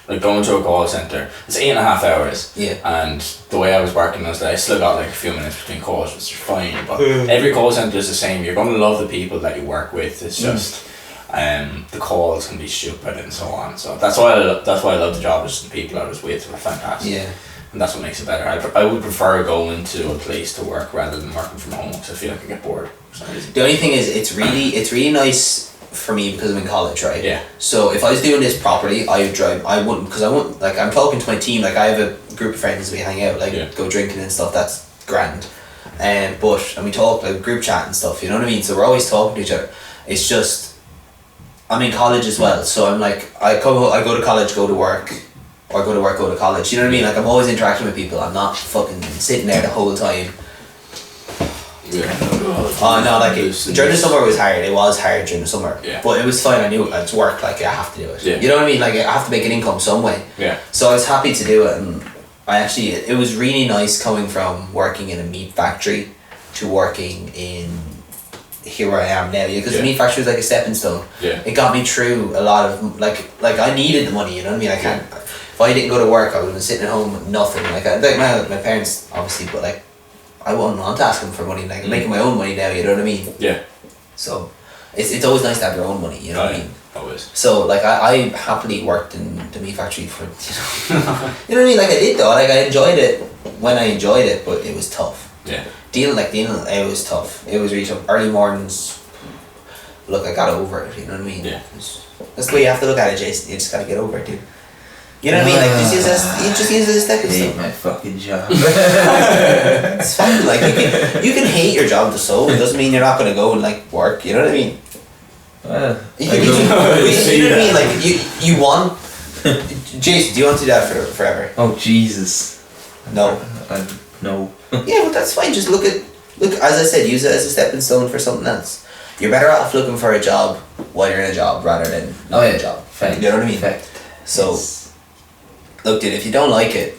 like going to a call centre, it's 8.5 hours. Yeah. And the way I was working was that I still got like a few minutes between calls, which is fine. But every call centre is the same. You're going to love the people that you work with. It's just, The calls can be stupid and so on. So that's why I love the job. Is the people I was with were fantastic. Yeah. And that's what makes it better. I would prefer going to a place to work rather than working from home because I feel like I get bored for some reason. The only thing is, it's really nice for me because I'm in college, right? Yeah. So if I was doing this properly, I wouldn't, because I wouldn't, like, I'm talking to my team, like, I have a group of friends, we hang out, like, go drinking and stuff, that's grand. And we talk, like, group chat and stuff, you know what I mean? So we're always talking to each other. It's just, I'm in college as well, so I'm like, I go to college, go to work, or go to work, go to college, you know what I mean? Like, I'm always interacting with people, I'm not fucking sitting there the whole time. Yeah. Oh no, like during the summer it was hard. It was hard during the summer. Yeah. But it was fine. I knew it's work. Like I have to do it. Yeah. You know what I mean? Like I have to make an income some way. Yeah. So I was happy to do it, and it was really nice coming from working in a meat factory to working in here where I am now. Because the meat factory was like a stepping stone. Yeah. It got me through a lot of like I needed the money. You know what I mean? I can't. If I didn't go to work, I would have been sitting at home with nothing. Like my parents obviously, but like. I wouldn't want to ask them for money, like I'm making my own money now, you know what I mean? Yeah. So it's always nice to have your own money, you know what I mean? Always. So like I happily worked in the meat factory for you know what I mean? Like I did though, like I enjoyed it when I enjoyed it, but it was tough. Yeah. Dealing it was tough. It was really tough. Early mornings, look, I got over it, you know what I mean? Yeah. That's the way you have to look at it, Jason. You just gotta get over it, dude. You know what I mean? Like just use it as a stepping I hate stone. my fucking job. It's fine. Like you can hate your job to soul. It doesn't mean you're not gonna go and like work. You know what I mean? You know what I mean? Like you want. Jason, do you want to do that forever? Oh Jesus. No. No. Yeah, but that's fine. Just look. As I said, use it as a stepping stone for something else. You're better off looking for a job while you're in a job rather than not in a job. Fact. You know what I mean? Fact. So. Yes. Look, dude, if you don't like it,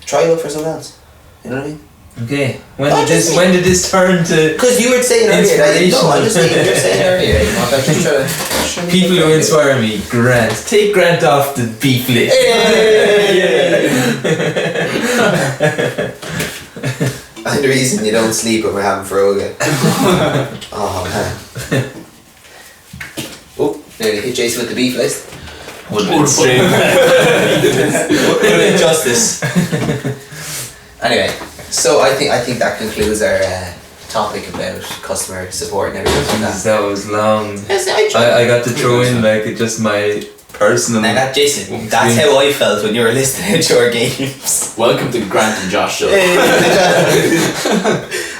try look for something else. You know what I mean? Okay. When did this turn to? Because you were saying earlier. Inspiration. No, I'm just saying. You're saying earlier. You know, I'm just trying to. People who inspire me. Grant. Take Grant off the beef list. And the reason you don't sleep when we're having froga. Oh man. Oh, nearly hit Jason with the beef list. Would Justice. Anyway, so I think that concludes our topic about customer support and everything like that. That was long. Yes, I got to throw in like just my personal. Now that Jason, that's how I felt when you were listening to our games. Welcome to Grant and Josh show.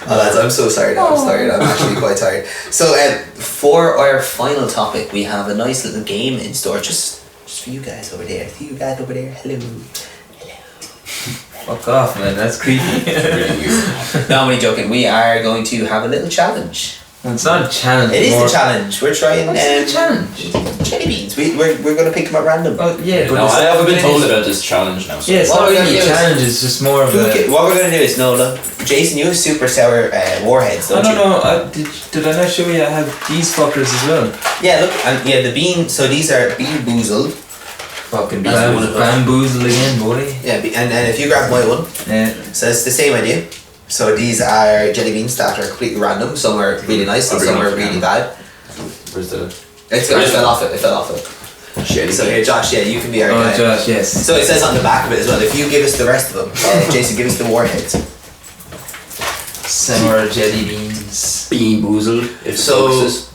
Oh lads, I'm so sorry that I was tired. I'm actually quite tired. So for our final topic, we have a nice little game in store just for you guys over there. See you guys over there. Hello. Fuck off, man. That's creepy. Really weird. No, I'm only joking. We are going to have a little challenge. Well, it's not a challenge. It is a challenge. We're trying. What's the challenge? Jelly beans. We're going to pick them at random. Oh yeah, but No, it's I not haven't been really- told about this challenge now. So. Yeah, it's What not we're really gonna a do is- challenge. It's just more of a. What we're going to do is look, Jason, you have super sour warheads, don't you? No. Did I not show you I have these fuckers as well? Yeah, look, and the bean. So these are bean boozled. Fucking That's one of those. bamboozle again, buddy. Yeah, and if you grab my one, Yeah. so it's the same idea. So these are jelly beans that are completely random. Some are really nice and I'll bring some them are up really now. bad. Where's the... It fell off it. Jelly So bean? here, Josh, yeah, you can be our Oh, guy. Josh, yes. So it says on the back of it as well. If you give us the rest of them, Jason, give us the warheads. Sour jelly beans. Bean boozled. If So- focuses.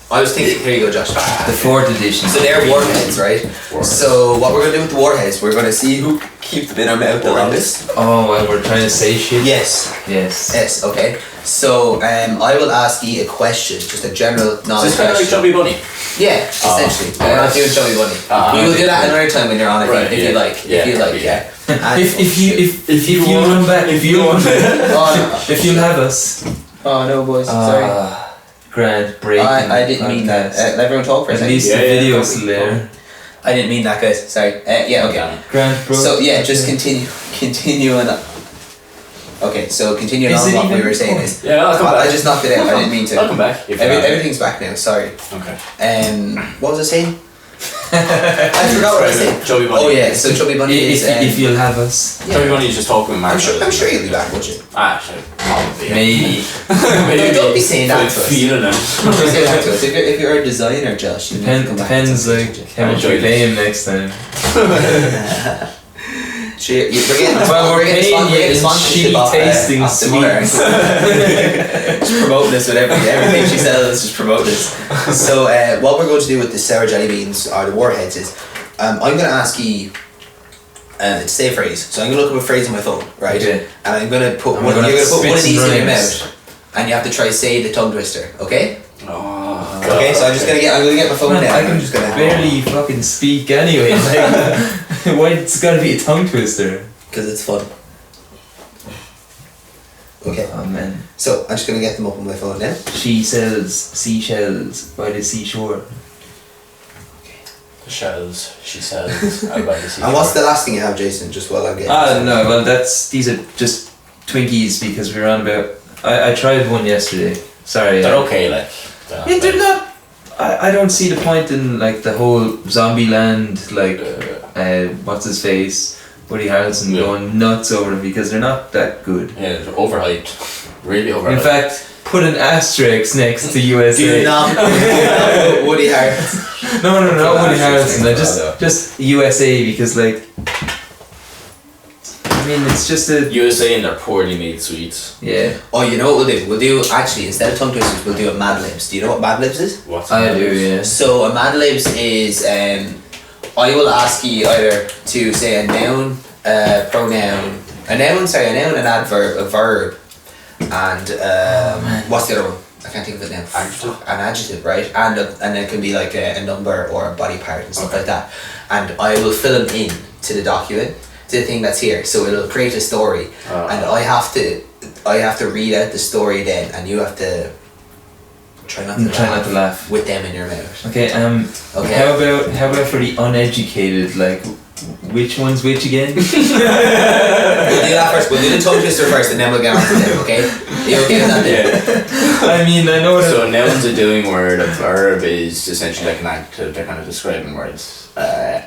I was thinking. Here you go, Josh. The 4th edition. So they're warheads, right? So what we're gonna do with the warheads, we're gonna see who keep them in our mouth the longest. Oh, and we're trying to say shit. Yes. Yes. Yes. Okay. So I will ask you a question, just a general Is knowledge this kind of like question. Chubby Bunny? Yeah, essentially. We're not doing Chubby Bunny. We will do that another time when you're on it, Right, if you yeah. like. Yeah, If you like, yeah. yeah. And- If you run back, if you Oh, if you'll have us. oh no, boys. Sorry. Grand break. I didn't mean that. Let everyone talk for a At second. least Yeah, the yeah, video's probably. I there. didn't mean that, guys. Sorry. Yeah. Okay. Grand bro. So yeah, just continue on. Okay, so continuing Is on it what we even were saying recording? is. Yeah, I'll come back. I just knocked it out. I didn't mean to. I'll come back. If you have it. Everything's back now. Sorry. Okay. What was I saying? I forgot what I said. Chubby Bunny. Oh yeah, so Chubby Bunny is. If you'll have us. Chubby Bunny is just talking with Mark. I'm sure you'll be back, won't you? Sure. Probably. Maybe. Maybe. Don't be saying that to us. Feeling it. Don't be saying that to us. If you're a designer, Josh, you need to come back. Depends like how much we pay him next time. We're getting shitty tasting sweets. Just promoting this with everything she sells. Just promote this. So what we're going to do with the sour jelly beans or the warheads is, I'm going to ask you to say a phrase. So I'm going to look up a phrase on my phone, right? Okay. And I'm going to put And one. You're going to put one of these in your rhymes. mouth, and you have to try to say the tongue twister. Okay? Oh, Okay. So I'm going to get my phone Man, now. I can I'm just gonna barely fucking speak anyway. Like, why it's gotta be a tongue twister? because it's fun. Okay. Oh man. So I'm just going to get them up on my phone now. She sells seashells by the seashore. Shells, she sells out by the sea. And what's the last thing you have, Jason? Just while I'm getting. No, well these are just Twinkies because we're on about. I tried one yesterday. Sorry. They're okay, like. Yeah, they're not. I don't see the point in like the whole zombie land, like what's his face, Woody Harrelson going nuts over them because they're not that good. Yeah, they're overhyped. Really overhyped. In fact, put an asterisk next to USA. Do not put Woody Harrelson. No, not Woody Harrelson. No. Just USA because like. I mean, it's just a. USA and their poorly made sweets. Yeah. Oh, you know what we'll do? We'll do, actually, instead of tongue twisters, we'll do a Mad Libs. Do you know what Mad Libs is? What's I do, yeah. So a Mad Libs is, I will ask you either to say a noun, pronoun, an adverb, a verb, and what's the other one? I can't think of it now. Adjective. An adjective, right? And it can be like a number or a body part and stuff like that. And I will fill them in to the document, to the thing that's here. So it'll create a story, and I have to read out the story then, and you have to try not to laugh with them in your mouth. Okay. Okay. How about for the uneducated, like, which one's which again? We'll do that first. We'll do the tongue twister first, and then we'll get on to them. Okay? Are you okay with that? Yeah. I mean, I know So a noun's a doing word, a verb is essentially like an adjective, they're kind of describing words. A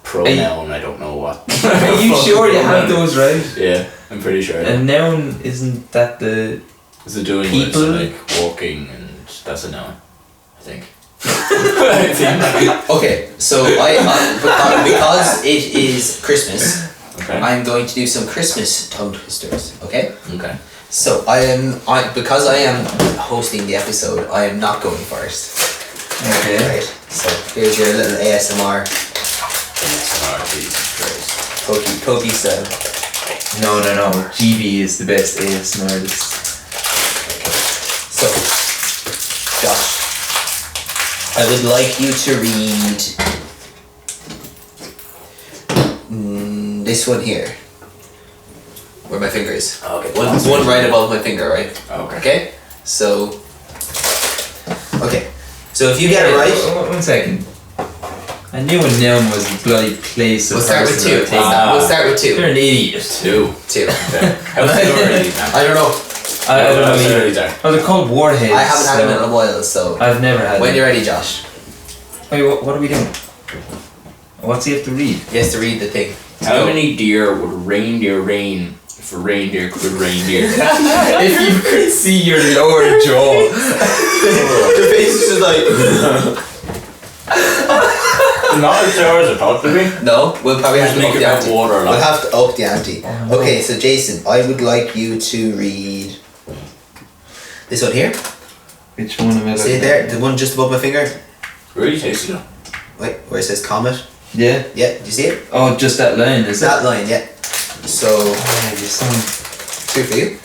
pronoun, I don't know what. Are you sure you have those right? Yeah, I'm pretty sure. A noun isn't that the It's a doing people? word, so like walking, and that's a noun, I think. I think. Okay, so because it is Christmas, Okay. I'm going to do some Christmas tongue twisters. Okay. Okay. So because I am hosting the episode, I am not going first. okay? Right. So here's your little ASMR Jesus Christ. pokey style. No. GB is the best ASMR artist. So, Josh, I would like you to read this one here. Where my finger is. Okay. One right above my finger, right? Okay. Okay? So, okay. So if you get it right, One second. I knew a noun was a bloody place. we'll start with two. We'll start with You're two. an idiot. Two. Two. Okay. How's the already now? I don't know. I don't know How's the either. already there? Oh, they're called warheads. I haven't had so them in a while, so I've never had when them. you're ready, Josh, Wait, what are we doing? What's he have to read? he has to read the thing. How many deer would reindeer rain if a reindeer could reindeer? If you could see your lower jaw. The face is just like. Not as far as I thought to be. No, we'll probably have Just to make up it the about ante. water, like. We'll have to up the ante. Okay, so Jason, I would like you to read this one here. Which one am I See it there, the one just above my finger. Really tasty though. Wait, where it says comet. Yeah. Yeah, do you see it? Oh, just that line, is That it? line, yeah. So, Yeah, just some. two for you.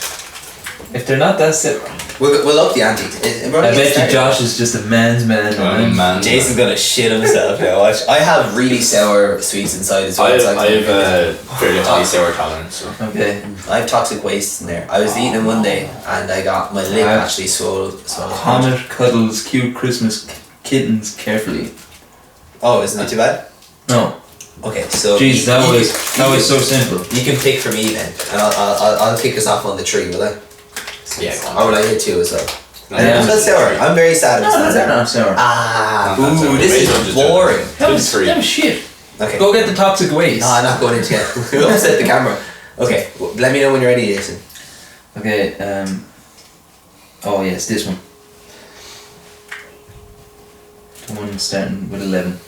If they're not that set, We'll up the ante. I bet you Josh is just a man's man. I'm a man. Jason's gonna shit himself now. Watch. I have really sour sweets inside as well. I so have a fairly high sour tolerance, so. Okay. I have toxic waste in there. I was eating them one day and I got my lip I've- actually swallowed. Comet cuddles cute Christmas kittens carefully. Oh, it's not too bad. No. Okay, so Jeez, that was so simple. You can pick for me then, and I'll kick us off on the tree, will I? Yeah, Or will I hit two as well? It's not sour. I'm very sad. It's not they're sour. not sour. Ah, Not sour. ooh, this Wait, is I'm just boring. That was Free. shit. Okay. Go get the toxic waste. No, I'm not going into it. Who upset the camera? Okay, let me know when you're ready, Jason. Okay, oh yes, this one. The one starting with 11.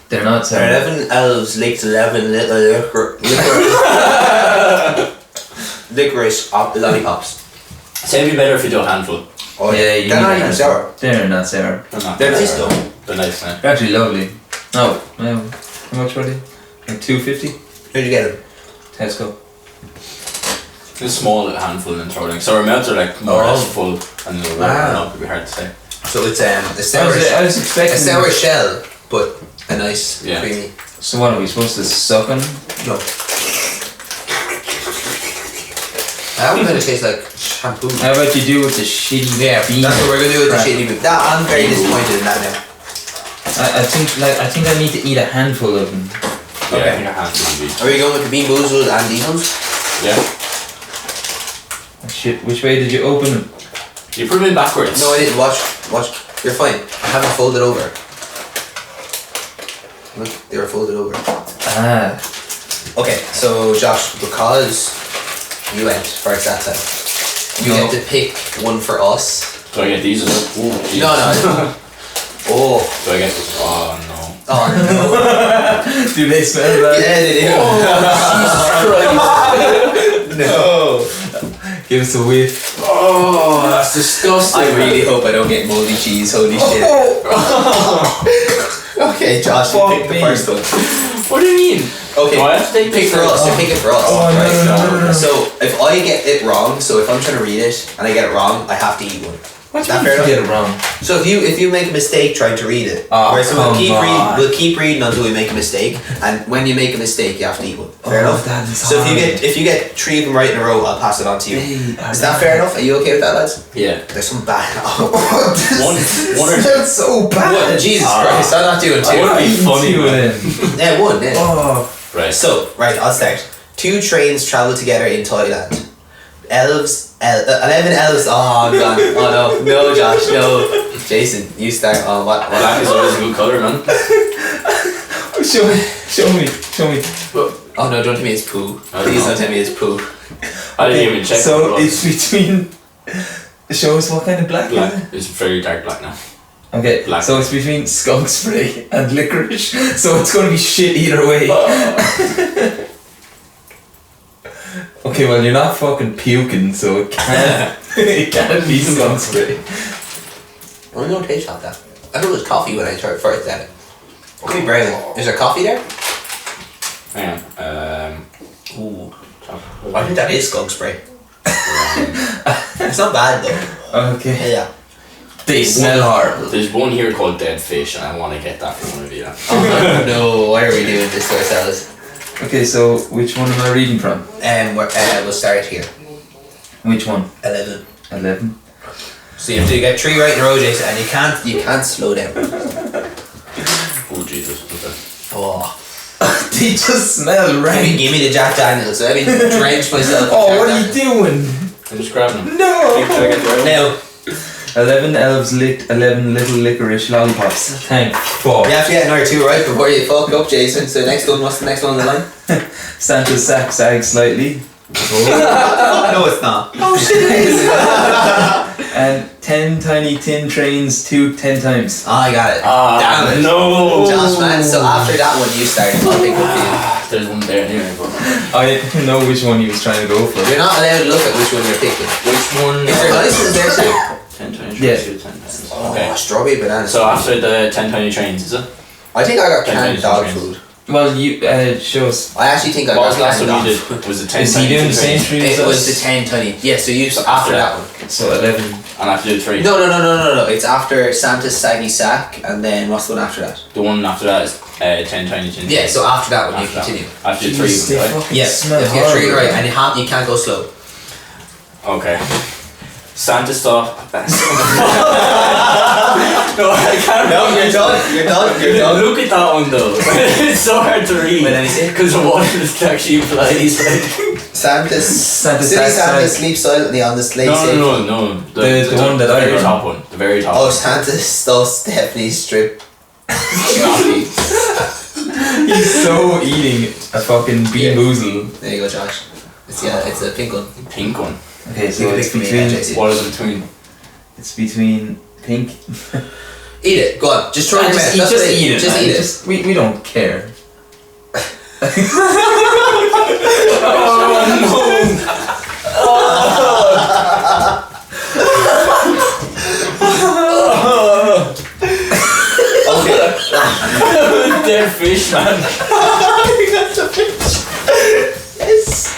They're not sour. 11 elves licked 11 little licorice lollipops. Say it'd be better if you do a handful. Oh, Yeah, you they're need not a even handful. sour. They're not sour. They're nice though. They're nice now. They're actually lovely. Oh, how much were they? Like $2.50? Where'd you get them? Tesco. Just a small little handful and throw it in. So our mouths are like more or less full and they'll Wow. warm up, it'd be hard to say. So it's a I sour, was expecting. a sour shell, but a nice Yeah. creamy. So what are we supposed to suck on? No. That one's gonna taste like shampoo. How about you do with the shitty bean? That's what we're gonna do with crap? the shitty beef. That I'm very disappointed in that now. I think I need to eat a handful of them. Yeah, Okay. I think a handful would be. Are we going with the bean boozled and these ones? Yeah. Oh, shit, which way did you open them? You put them in backwards. No, I didn't. Watch. You're fine. I haven't folded over. Look, they were folded over. Ah, Okay, so Josh, because you went first that time, you No. get to pick one for us. Do I get these as well? Ooh, Jesus. No. Oh. Do I get this? Oh no. Oh no. do they smell bad? Yeah, they do. Jesus Christ. No. Give us a whiff. Oh, that's disgusting. I really hope I don't get moldy cheese. Holy shit. Okay, Josh, you Fuck pick the me. first one. What do you mean? Okay, Do I have to take pick this for first? us. You pick it for us. Oh, no, right? no. So if I get it wrong, so if I'm trying to read it and I get it wrong, I have to eat one. What Is do that you fair mean enough? get it wrong? So if you make a mistake trying to read it, Oh, so we'll come keep on. we'll keep reading until we make a mistake, and when you make a mistake, you have to eat one. Fair Oh, enough. that is So hard. if you get 3 of them right in a row, I'll pass it on to you. Hey, Is that fair enough? Are you okay with that, lads? Yeah. There's some bad. Oh, One or two. That's so bad. What? Jesus Christ! I'm not doing I two. wouldn't be funny, Two of man. them. Yeah, one. Yeah. Oh, Right. So right, I'll start. 2 trains travel together in Thailand. 11 elves. Oh, I'm gone. Oh no, Josh, no. Jason, you start. Oh, what? Black is always a good colour, man. show me. Oh no, don't tell me it's poo. I don't Please know. don't tell me it's poo. I didn't even check. So what it it's between. Show us what kind of black. was. Black. It's very dark black now. Okay, Black. so it's between skunk spray and licorice. So it's gonna be shit either way. Okay, well you're not fucking puking, so it can't. It can't be skunk spray. I don't taste like that. I thought it was coffee when I tried first at it. Okay, brown. Is there coffee there? Hang on. Ooh. I think that is skunk spray. It's not bad though. Okay. Yeah. They smell horrible. There's one here called Dead Fish, and I want to get that from one of you. Oh no, why are we doing this to ourselves? Okay, so which one am I reading from? We'll start here. Which one? 11. 11. So you have to get 3 right in a row, Jason, and you can't slow down. Oh Jesus. Okay. Oh. They just smell rank. Give me the Jack Daniels. I've been drenched myself. in Oh, Jack what are you Daniels. doing? I'm just grabbing them. No! Should I get the right one? Now, 11 elves licked 11 little licorice lollipops. Thank fuck. you have to get another 2 right before you fuck up, Jason. So next one, what's the next one on the line? Santa's sack sags slightly. No, it's not. Oh shit, it is! And 10 tiny tin trains 10 times. Oh, I got it. Ah, Damn it. no. Josh, man, so after that one, you started. I'll pick one for you. There's one there anyway, but I know which one he was trying to go for. You're not allowed to look at which one you're picking. which one? Is there license there too? 10 tiny Yeah. trains. 10 times. Oh, Okay. strawberry banana. So after the 10 tiny trains, is it? I think I got 10 canned tiny dog trains. food. Well, you show us. I actually think I What got was the last canned one dog you food. did? Was it 10 Is he tiny doing the same trains? tree as It was the us? 10 tiny. Yeah, so you after after that that. one. So 11. And I have to do 3. No. It's after Santa's saggy sack, and then what's the one after that? The one after that is 10 tiny tin. Yeah, so after that one you After that continue. one. I have to do 3 Jeez, they right? fucking Yeah, smell if you get 3 horrible. right, and you can't go slow. Okay. Santa stuff. No, I can't. No, you're done. Look at that one though. It's so hard to read. Wait, let me see. Because the one is actually implies like. Santa sleeps silently on the sleigh. No. The one that I very run. top one. The very top Oh, one. Santa stole Stephanie's strip. He's so eating a fucking BOOZLED. There you go, Josh. It's a pink one. Pink one. Okay, so You can it's pick for me, between. Jason. What is it between? It's between pink. Eat it. Go on. Just throw it in your mouth. That's Just what eat it. Just man. eat it. We don't care. Dead fish, man. Yes.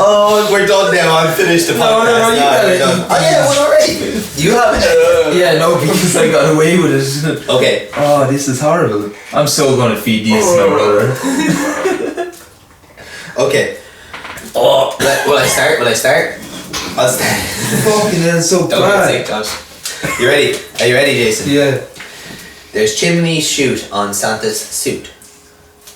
Oh, we're done now. I'm finished the podcast. No, you got we're it. done. Oh yeah, one already. You have it. Yeah, no, because I got away with it. Okay. Oh, this is horrible. I'm so gonna feed these to my brother. Okay. Oh, will I start? I'll start. Fucking hell, it's so Don't get sick, Josh. You ready? Are you ready, Jason? Yeah. There's chimney shoot on Santa's suit.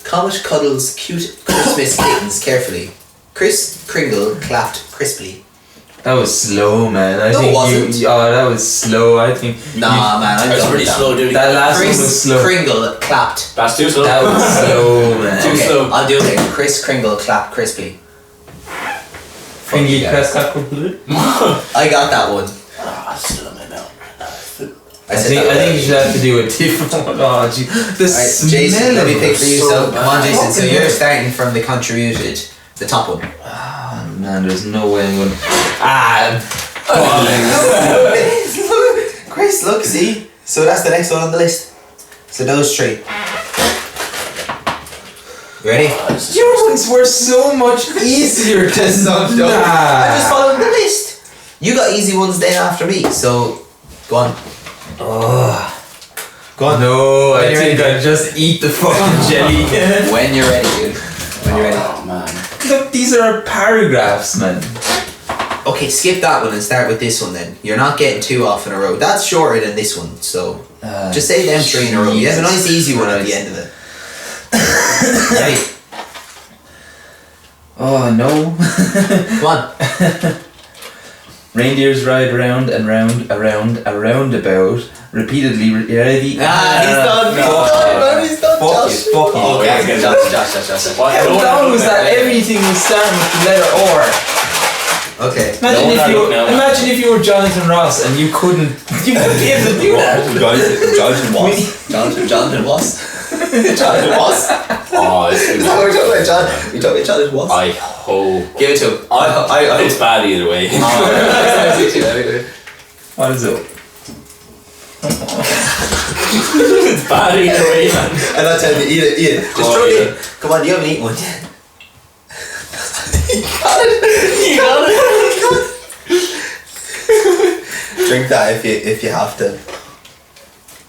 Comet cuddles cute Christmas kittens carefully. Kris Kringle clapped crisply. That was slow, man. I No, think it wasn't. that was slow. I think. Nah, man, I'm That was done pretty with slow, dude. That last one was Kris slow. Kringle clapped. That's too slow. That was slow, man. Too Okay, slow. I'll do it again. Kris Kringle clapped crisply. Kringle Yeah. press that complete. I got that one. Still in my mouth. I think you should have to do a different one. Oh, gee. The Alright, Jason, let me pick for you. so So, come on, bad. Jason. So you're starting from the contributed, the top one. Oh, man, there's no way I'm gonna. Chris, look, see. So that's the next one on the list. So those three. You ready? Your ones were so much easier to I'm just following the list. You got easy ones then after me. So, go on. Go on. No, When I you're think ready. I just eat the fucking jelly. When you're ready, dude. When you're ready. Oh man. Look, these are paragraphs, man. Okay, skip that one and start with this one then. You're not getting two off in a row. That's shorter than this one, so just say them three in a row. You have a nice easy one at the end of it. Ready? Oh no. Come on. Reindeers ride round and round, around a roundabout, repeatedly. Ready? He's done. He's done, Fuck Josh. you, fuck you. Okay, Josh. How long was that? Everything was starting with the letter R. Okay. Imagine if you were Jonathan Ross and you wouldn't be able to do that. Jonathan Ross. Jonathan Ross. Jonathan Ross. Oh, Is that what we're talking about, John? We talking about Jonathan Ross? I hope. Give it to him. It's bad either way. What is it? It's bad either way, man. I'm not telling you, eat it. Just Oh, throw it yeah. in. Come on, you haven't eaten one yet. You got it. Drink that if you have to.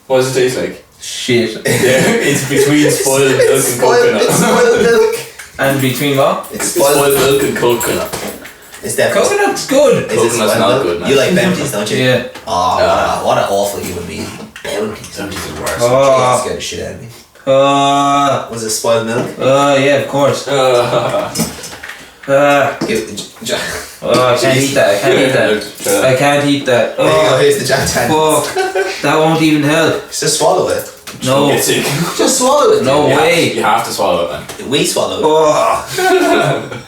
What does it taste like? Shit. Yeah, it's between spoiled milk and It's coconut. spoiled milk. And between what? It's Spoiled spoiled milk. milk and coconut. It's definitely. Coconut's good. Is it Coconut's spoiled not milk? good, man. You like bounties, don't you? Yeah. Oh, what an awful human being. Bounties. Something's the worst. Oh. Jesus scared the shit out of me. Was it spoiled milk? Yeah, of course. Give I can't eat that. I can't eat that. There you go, Oh, here's the Jack Daniels. fuck. That won't even help. Just swallow it. No. Get sick. Just swallow it. No You way. You have to swallow it, man. We swallow it. Oh.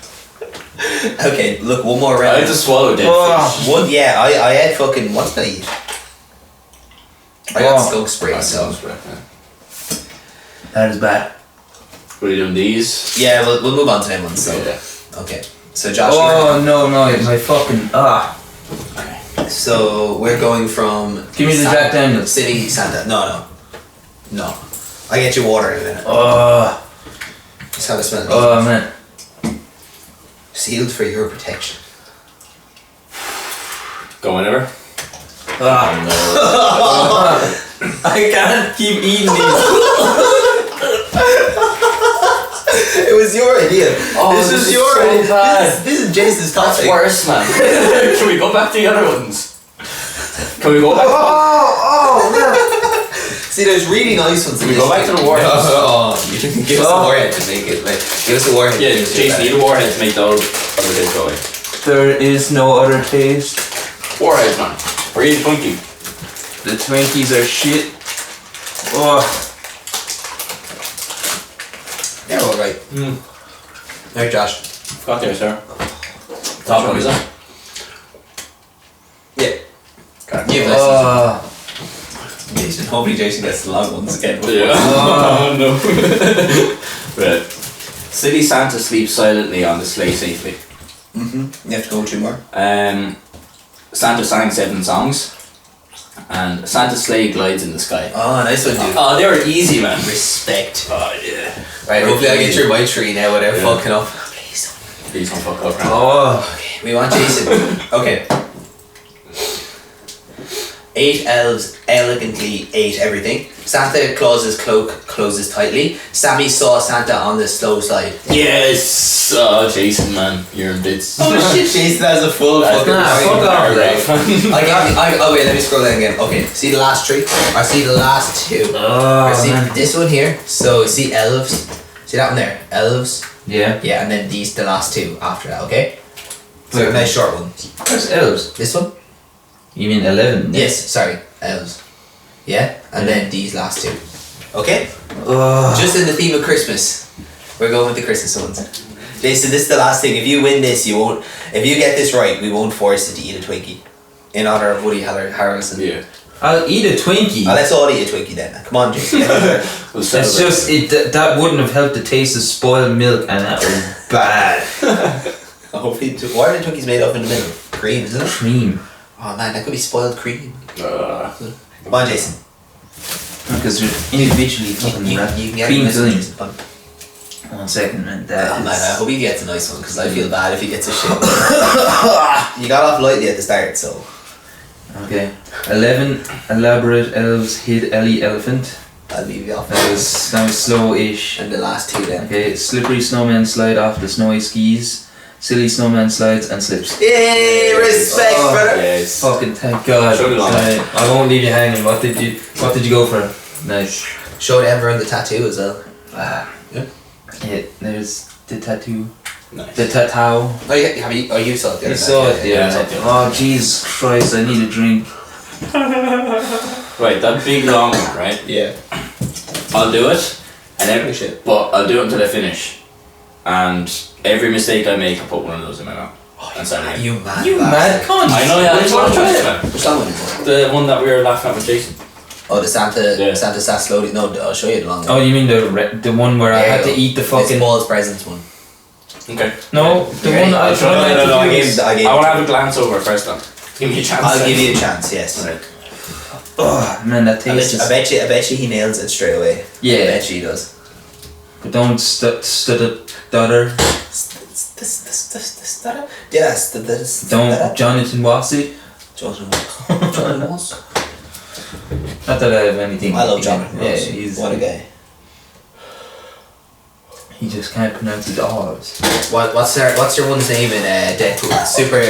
Okay, look, one more I round. had to swallow dead Oh. fish. One, yeah, I had fucking, what did I eat? I got skunk spray, so. That is bad. What are you doing these? Yeah, we'll move on to them ones, so. Yeah. Okay, so Josh, Oh no, my fucking so we're going from. Give me the Jack Daniels. City Santa. No. I get you water in a minute. Oh. Just have a smell. Oh man. Sealed for your protection. Go whenever. I can't keep eating these. It was your idea. Oh, this this is is your so idea. bad. This is Jason's That's topic. worse, man. Can we go back to the other ones? Can we go back? See, there's really nice ones. Can we go back to the warheads? You can give us a warhead to make it. Like, give us a warhead. Yeah, Jason, need a warhead to make the other taste go away. There is no other taste. Warheads, man. Or eat a Twinkie. The Twinkies are shit. Oh. They're alright. Alright, Josh. Got there, sir. Top one, is that? Yeah. Okay. Give us. Jason, hopefully Jason gets the long ones again. Yeah. Oh, no. Right. Silly Santa sleeps silently on the sleigh safely. You have to go 2 more. Santa sang 7 songs. And Santa's sleigh glides in the sky. Oh, nice one, dude. Oh, they were easy, man. Respect. Oh, yeah. Right, hopefully I get through my 3 now without Yeah. fucking up. Please don't. Please don't fuck up, man. Oh. Okay, we want Jason. Okay. 8 elves elegantly ate everything. Santa Claus's cloak closes tightly. Sammy saw Santa on the slow slide. Yes! Oh, Jason, man. You're in bits. Oh shit, Jason has a full fucking fuck off, wait, let me scroll down again. Okay, see the last 3? Or see the last 2? Oh, Or see man. this one here? So see elves. See that one there? Elves. Yeah. Yeah, and then the last 2 after that, okay? So Wait. nice short ones. Where's elves? This one? You mean 11? Yes, sorry, elves. Yeah, and then these last 2. Okay? Oh. Just in the theme of Christmas. We're going with the Christmas ones. Jason, this is the last thing. If you win this, you won't. If you get this right, we won't force you to eat a Twinkie. In honor of Woody Harrelson. Yeah. I'll eat a Twinkie. Let's all eat a Twinkie then. Come on, Jason. We'll It's celebrate. just that wouldn't have helped the taste of spoiled milk, and that was bad. Hopefully, why are the Twinkies made up in the middle? Cream, isn't it? Cream. Oh man, that could be spoiled cream. Come on, Jason. Because they're individually fucking You wrapped. can get Cream this one, filling. Jason. Come on. 1 second, man. Oh That man, I is... hope he gets a nice one because I feel bad if he gets a shit. You got off lightly at the start, so. Okay. 11 elaborate elves hid Ellie Elephant. I'll leave you off. That was slow-ish. And the last 2 then. Okay, slippery snowman slide off the snowy skis. Silly snowman slides and slips. Yay! Respect, Oh, brother. Yes. Fucking thank God. Show me long. I won't leave you hanging. What did you go for? Nice. Showed everyone the tattoo as well. Yeah, there's the tattoo. Nice. The tattoo. Oh, yeah, you saw it the other You saw it, yeah, I yeah. saw it the Oh, Jesus Christ, I need a drink. Right, that big long one, right? Yeah. I'll do it, and Holy every shit. but I'll do it until I finish. And every mistake I make, I put one of those in my mouth. And start again. You mad You mad bastard. cunt. I know, yeah. Which I one? tried it, man. Which that one is it? The one that we were laughing at with Jason. Oh, the Santa, Yeah. Santa sat slowly. No, I'll show you the long one. Oh, you mean the one where I There had you to go. eat the It's fucking... Paul's presents one. Okay. No, the You one ready? that I No, tried no, to I use. gave I want to have a glance over first then. Give me a chance. I'll then. give you a chance, yes. Right. Oh, man, that taste is... I bet you he nails it straight away. Yeah. I bet you he does. But don't stutter. Yes, Don't Jonathan Wassett. Jonathan Moss. Not that I have anything. I love Jonathan Yeah, Moss. he's... What a guy. He just can't pronounce his R's. What's your one's name in Deadpool? Super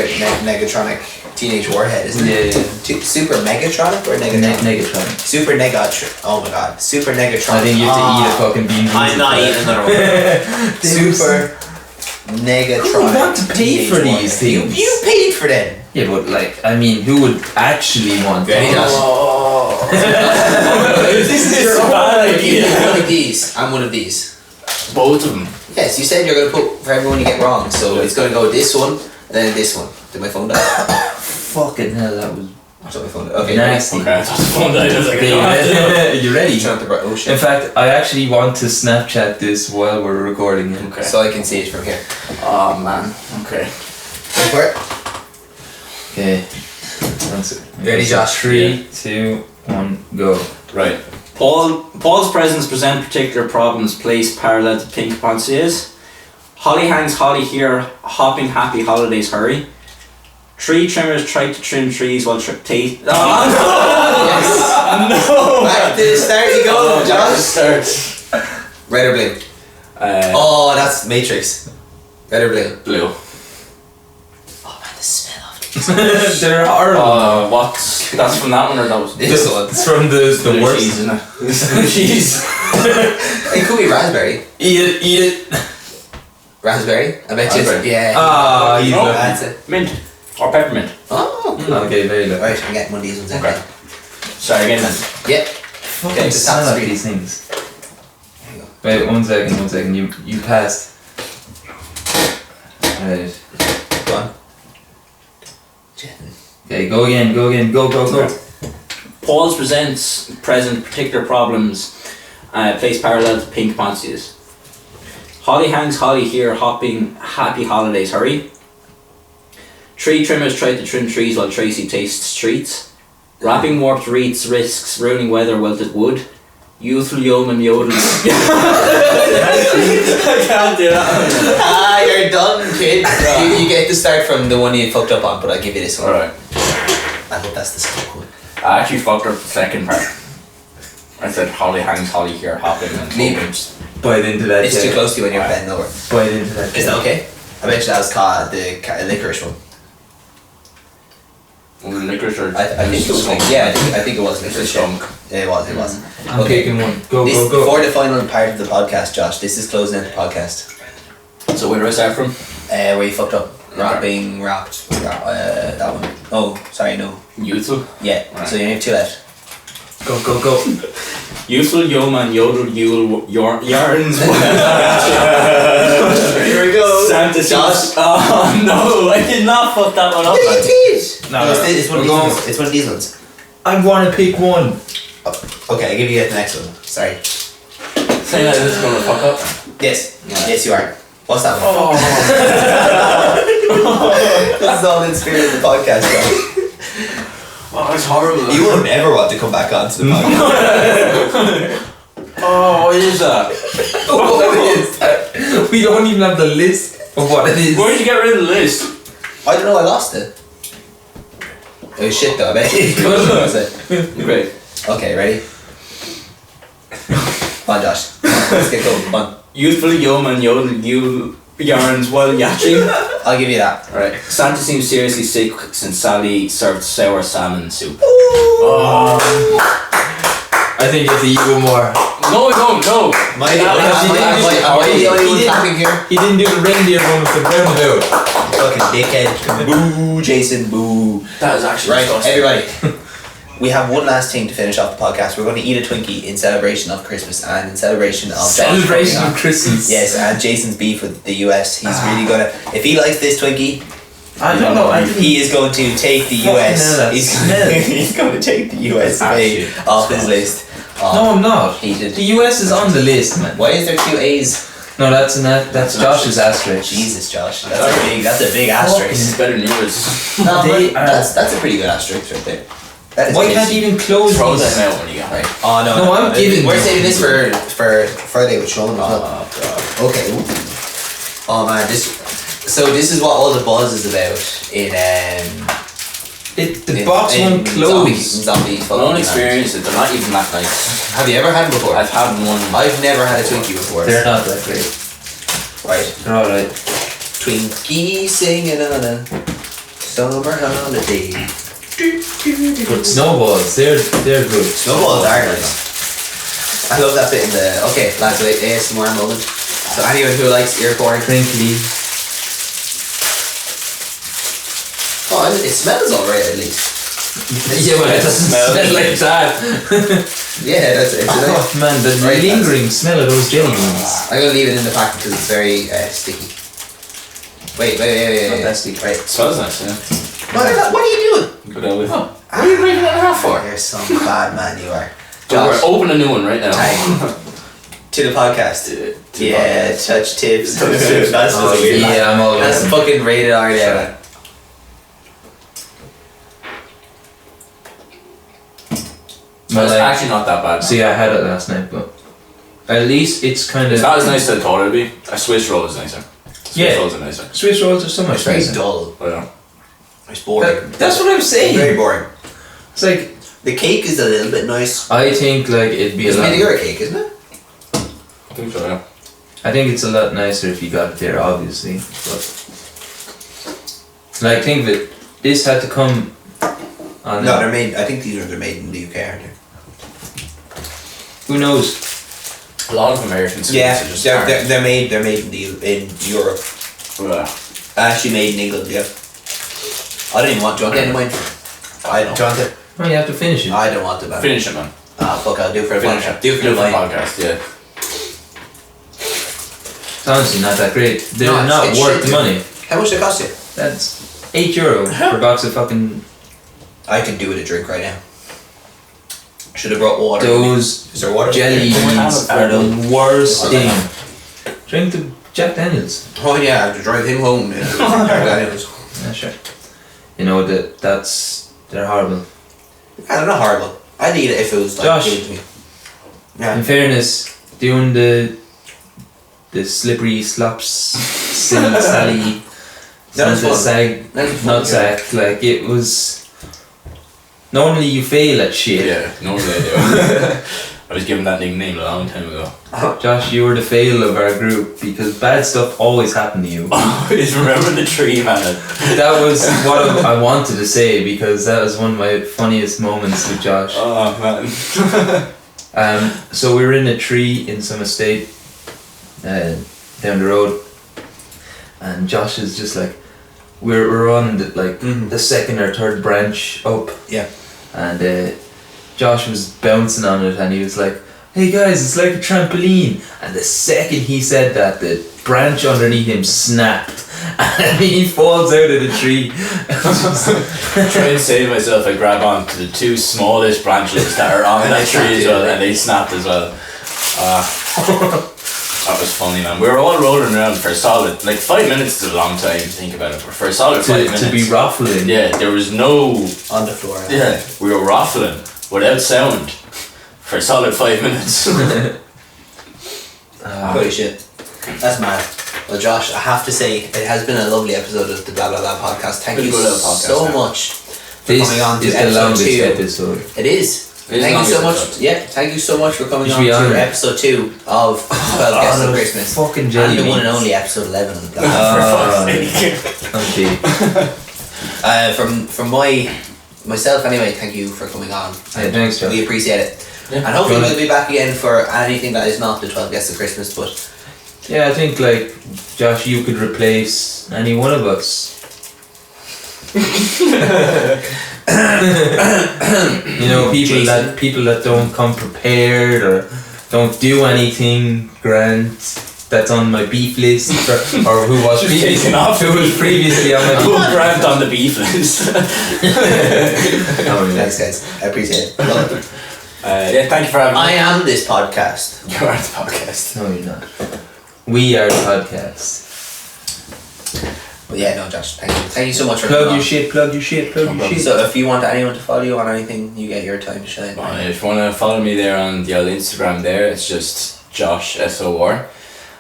Negatronic Teenage Warhead, isn't it? Yeah. Super Megatronic or Negatronic? Negatron. Super Negatron. Oh my god. Super Negatronic. I think you have to eat a fucking bean. I'm not eating another one. Super Negatron. Who would want to pay for these things? You paid for them. Yeah, but like, I mean, who would actually want Ready, those? Josh? This is your bad idea. One of these. I'm one of these. Both of them. Yes, you said you're going to put for everyone you get wrong, so it's going to go this one, and then this one. Did my phone die? Fucking hell, that was I shut my phone down. Okay. nasty. Okay, I thought the phone died. I was like, I Okay, don't have to do it. you ready? Turn up the oh In shit. fact, I actually want to Snapchat this while we're recording it. Okay. So I can see it from here. Oh man. Okay. Go for it. Okay. Ready, Josh? 3, 2, 1, go. Right. Paul's presents present particular problems placed parallel to pink pensiers. Holly hangs holly here, hopping happy holidays hurry. Tree trimmers try to trim trees while Yes. No! Back to the start you go, Josh. Start. Red or blue? Oh, that's Matrix. Red or blue? Blue. Oh man, the smell of They're horrible. That's from that one or that was This one. It's from the worst. cheese, isn't it? This is the cheese. It could be raspberry. Eat it. Raspberry? I bet you. Raspberry. Yeah. Ah, you you know, know. that's it. Mint or peppermint. Oh, cool. Okay, very good. Right, I'm getting one of these ones. Okay. Sorry again then. Yeah. Fucking Okay, just smell tap of the these things. There you go. Wait, 1 second, 1 second. You passed. Right. Go on. Okay, go again, go. Paul's present particular problems place parallel to pink pontius. Holly hangs holly here, hopping happy holidays, hurry. Tree trimmers try to trim trees while Tracy tastes treats. Wrapping warped wreaths risks ruining weather, wilted wood. Youthful yeoman yodels. I can't do that. You're done, kid. You get to start from the one you fucked up on, but I'll give you this one. Alright. I hope that's the skunk one. I actually fucked up the second part. I said holly hangs holly here, hopping and Leave hopping. it. Bite into that. It's too close to you when you're bending over. Bite into that. Is that okay? I bet you that was called the licorice one. Was it licorice or I think it was skunk? yeah, I think it was It's a licorice. skunk. Yeah, it was. I'm picking one. Go. For the final part of the podcast, Josh, this is closing out the podcast. So where do I start from? Where you fucked up. Wrapped. That one. Oh, sorry, no. Youthful. Yeah, Right. so you have two left. Go. Youthful yeoman yodel yule yarns. Here we go. Santa Josh. Oh no, I did not fuck that one up. Yeah, you did. No, it's one of we're these going- ones. It's one of these ones. I want to pick one. Okay, I'll give you the next one. Sorry. Saying that this is gonna fuck up. Yes. Yeah. Yes, you are. What's that one? Oh. This is all in the spirit of the podcast, Josh. Oh, it's horrible. You won't ever want to come back onto the podcast. Oh, what is that? What is that? We don't even have the list of what it is. Where did you get rid of the list? I don't know, I lost it. Oh shit though, I bet you was it. Great. Okay, ready? Come on, Josh. Let's get going, come on. Youthful yeoman yodel yule yarns while yachting. I'll give you that. Alright. Santa seems seriously sick since Sally served sour salmon soup. I think it's even more. No. Am I the only one clapping here? He didn't do the reindeer one with the roundabout. Fucking dickhead. Boo, Jason, boo. That is actually Right, disgusting. everybody. We have one last thing to finish off the podcast. We're going to eat a Twinkie in celebration of Christmas and in celebration of Celebration of Christmas. Yes, and Jason's beef with the US. He's really gonna. If he likes this Twinkie, I don't know. he is going to take the Fucking US. hell, that smell. He's going to take the US Actually, off his list. No, I'm not. He did. The US is on the list, man. Why is there two A's? No, that's Josh's asterisk. Jesus, Josh, that's a big asterisk. This is better than yours. No, They but that's a pretty good asterisk right there. That is Why good. can't you even close Throw these? them out when you got Right. Oh no. No, I'm giving We're them. saving this for Friday with Sean as well. Oh god. Okay. Ooh. Oh man, this is what all the buzz is about in The box won't close. Zombie I fucking don't land. experience it, they're not even that nice. Have you ever had them before? I've had one. I've never had a Twinkie before. They're not that great. Right. They're alright. Twinkie singing on a summer holiday. But snowballs, they're good. Snowballs are nice. I love that bit in the. Okay, lads, wait, ASMR moment. So anyone who likes ear porn, Crinkly. oh, it smells alright at least. Yeah, but it doesn't smell like that. Yeah, that's it. Oh man, the Right, lingering smell of those jelly beans. I'm gonna leave it in the packet because it's very sticky. Wait. Not that sticky. Right. It smells nice, yeah. What are you doing? Good out with. What are you breaking it in half for? You're some bad man, you are. Don't worry, Josh, open a new one right now. to the podcast. To Yeah, podcast. touch tips. That's just Oh, weird. yeah, I'm all That's over. fucking rated R, yeah. So it's actually not that bad. See, I had it last night, but at least it's kind It's of. not as nice as I thought it'd be. A Swiss roll is nicer. Swiss Yeah. rolls are nicer. Swiss rolls are so much It's very nicer. dull. But yeah. It's boring. That's what I'm It's very saying. boring. It's like The cake is a little bit nice. I think like it'd be a It's lot. made of cake, isn't it? I think so, yeah. I think it's a lot nicer if you got it there, obviously. But like, think of it. this had to come on. No, they're made. I think they're made in the UK, aren't they? Who knows? A lot of American sweets Yeah, are just they're made in Europe. Ugh. Actually made in England. Yeah. I don't even want. Do you want any of mine? I don't. Do you want it? Well, you have to finish it. I don't want it, man. Finish it, man. Ah, fuck! I'll do it for a Finish podcast. it. Do it for the podcast, yeah. It's honestly not that great. They're No, not it's worth shit, the money. How much did it cost you? That's €8 for a box of fucking. I could do with a drink right now. Should have brought water. Those Is there water? jelly Don't have beans it, are the worst Oh, thing. yeah. Drink the Jack Daniels. Oh yeah, I have to drive him home. Yeah, sure. You know they're horrible. They're not horrible. I'd eat it if it was like Josh. given to me. Yeah. In fairness, doing the slippery slops, silly sally, That was Santa fun. sag, That was fun, nutsack, like it was. Normally you fail at shit. Yeah, normally I do. I was given that nickname a long time ago. Josh, you were the fail of our group because bad stuff always happened to you. Always remember the tree, man. That was what I wanted to say because that was one of my funniest moments with Josh. Oh, man. So we were in a tree in some estate down the road, and Josh is just like, we're on the second or third branch up. Yeah. And Josh was bouncing on it, and he was like, "Hey guys, it's like a trampoline." And the second he said that, the branch underneath him snapped, and he falls out of the tree. Try and save myself, I grab onto the two smallest branches that are on that tree as well, and they snapped as well. That was funny, man. We were all rolling around for a solid, 5 minutes is a long time to think about it, but for a solid 5 minutes. To be ruffling. Yeah, there was no... On the floor. Yeah, we were raffling without sound for a solid 5 minutes. Holy shit. That's mad. Well, Josh, I have to say, it has been a lovely episode of the Blah Blah Blah podcast. Thank you so much for This coming on to is the episode longest 2. episode. It is. It is Thank you so much. episode. Yeah, thank you so much for coming You on should be to honoured. episode 2 of 12 Guests of those Christmas. fucking jelly And the one and beans. only episode 11 of the Blah Blah Blah. Okay. From myself anyway, thank you for coming on. Yeah, thanks, Josh. We appreciate it. Yeah. And hopefully Well, we'll be back again for anything that is not the 12 Guests of Christmas, but Yeah, I think Josh, you could replace any one of us. You know, people that don't come prepared or don't do anything grand. That's on my beef list, or who was previously on my beef. Put Grant on the beef list. thanks guys, I appreciate it. Love it. Yeah, thank you for having me. I am this podcast. You are the podcast. No, you're not. We are the podcast. But yeah, no, Josh, thank you so much for Plug coming your on. shit, plug your shit, plug your shit. So if you want anyone to follow you on anything, you get your time to shine. If you want to follow me there on the old Instagram there, it's just Josh SOR.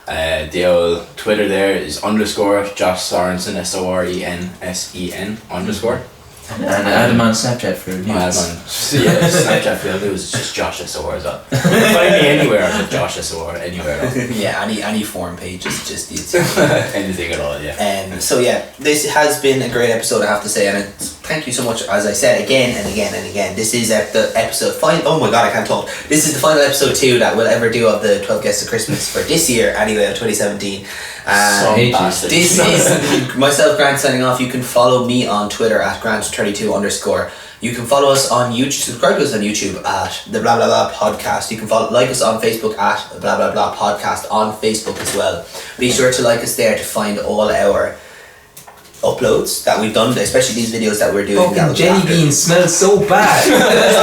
The old Twitter there is _ Josh Sorensen SORENSEN _. And Adam on Snapchat for you. Snapchat for the is just Josh SOR as well. You can find me anywhere on Josh SOR, anywhere else. Yeah, any forum page is just Anything at all, yeah. So yeah, this has been a great episode, I have to say, and thank you so much. As I said again and again and again, this is the episode final. Oh my god, I can't talk. This is the final episode 2 that we'll ever do of the 12 Guests of Christmas for this year, anyway, of 2017. This is myself, Grant, signing off. You can follow me on Twitter at Grant32_. You can follow us on YouTube, subscribe to us on YouTube at the Blah Blah Blah Podcast. You can like us on Facebook at the Blah Blah Blah Podcast on Facebook as well. Be sure to like us there to find all our uploads that we've done, especially these videos that we're doing. Fucking jelly beans smell so bad.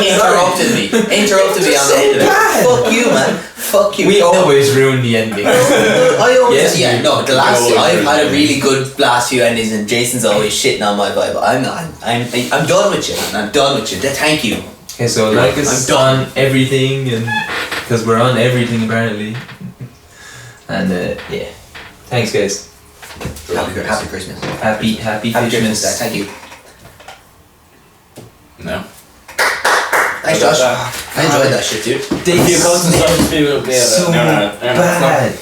Interrupted me on the end of it. Fuck you, man. Fuck you. We always ruin the ending. I always, Yes, the last two, I've had a really good last few endings, and Jason's always shitting on my vibe. I'm done with you, man. I'm done with you. Thank you. Okay, so like us on everything, and because we're on everything apparently. And yeah, thanks guys. Happy Christmas. Happy Christmas. Thank you. No. Thanks, Josh. I enjoyed that shit, dude. They You post some stuff to people. so bad.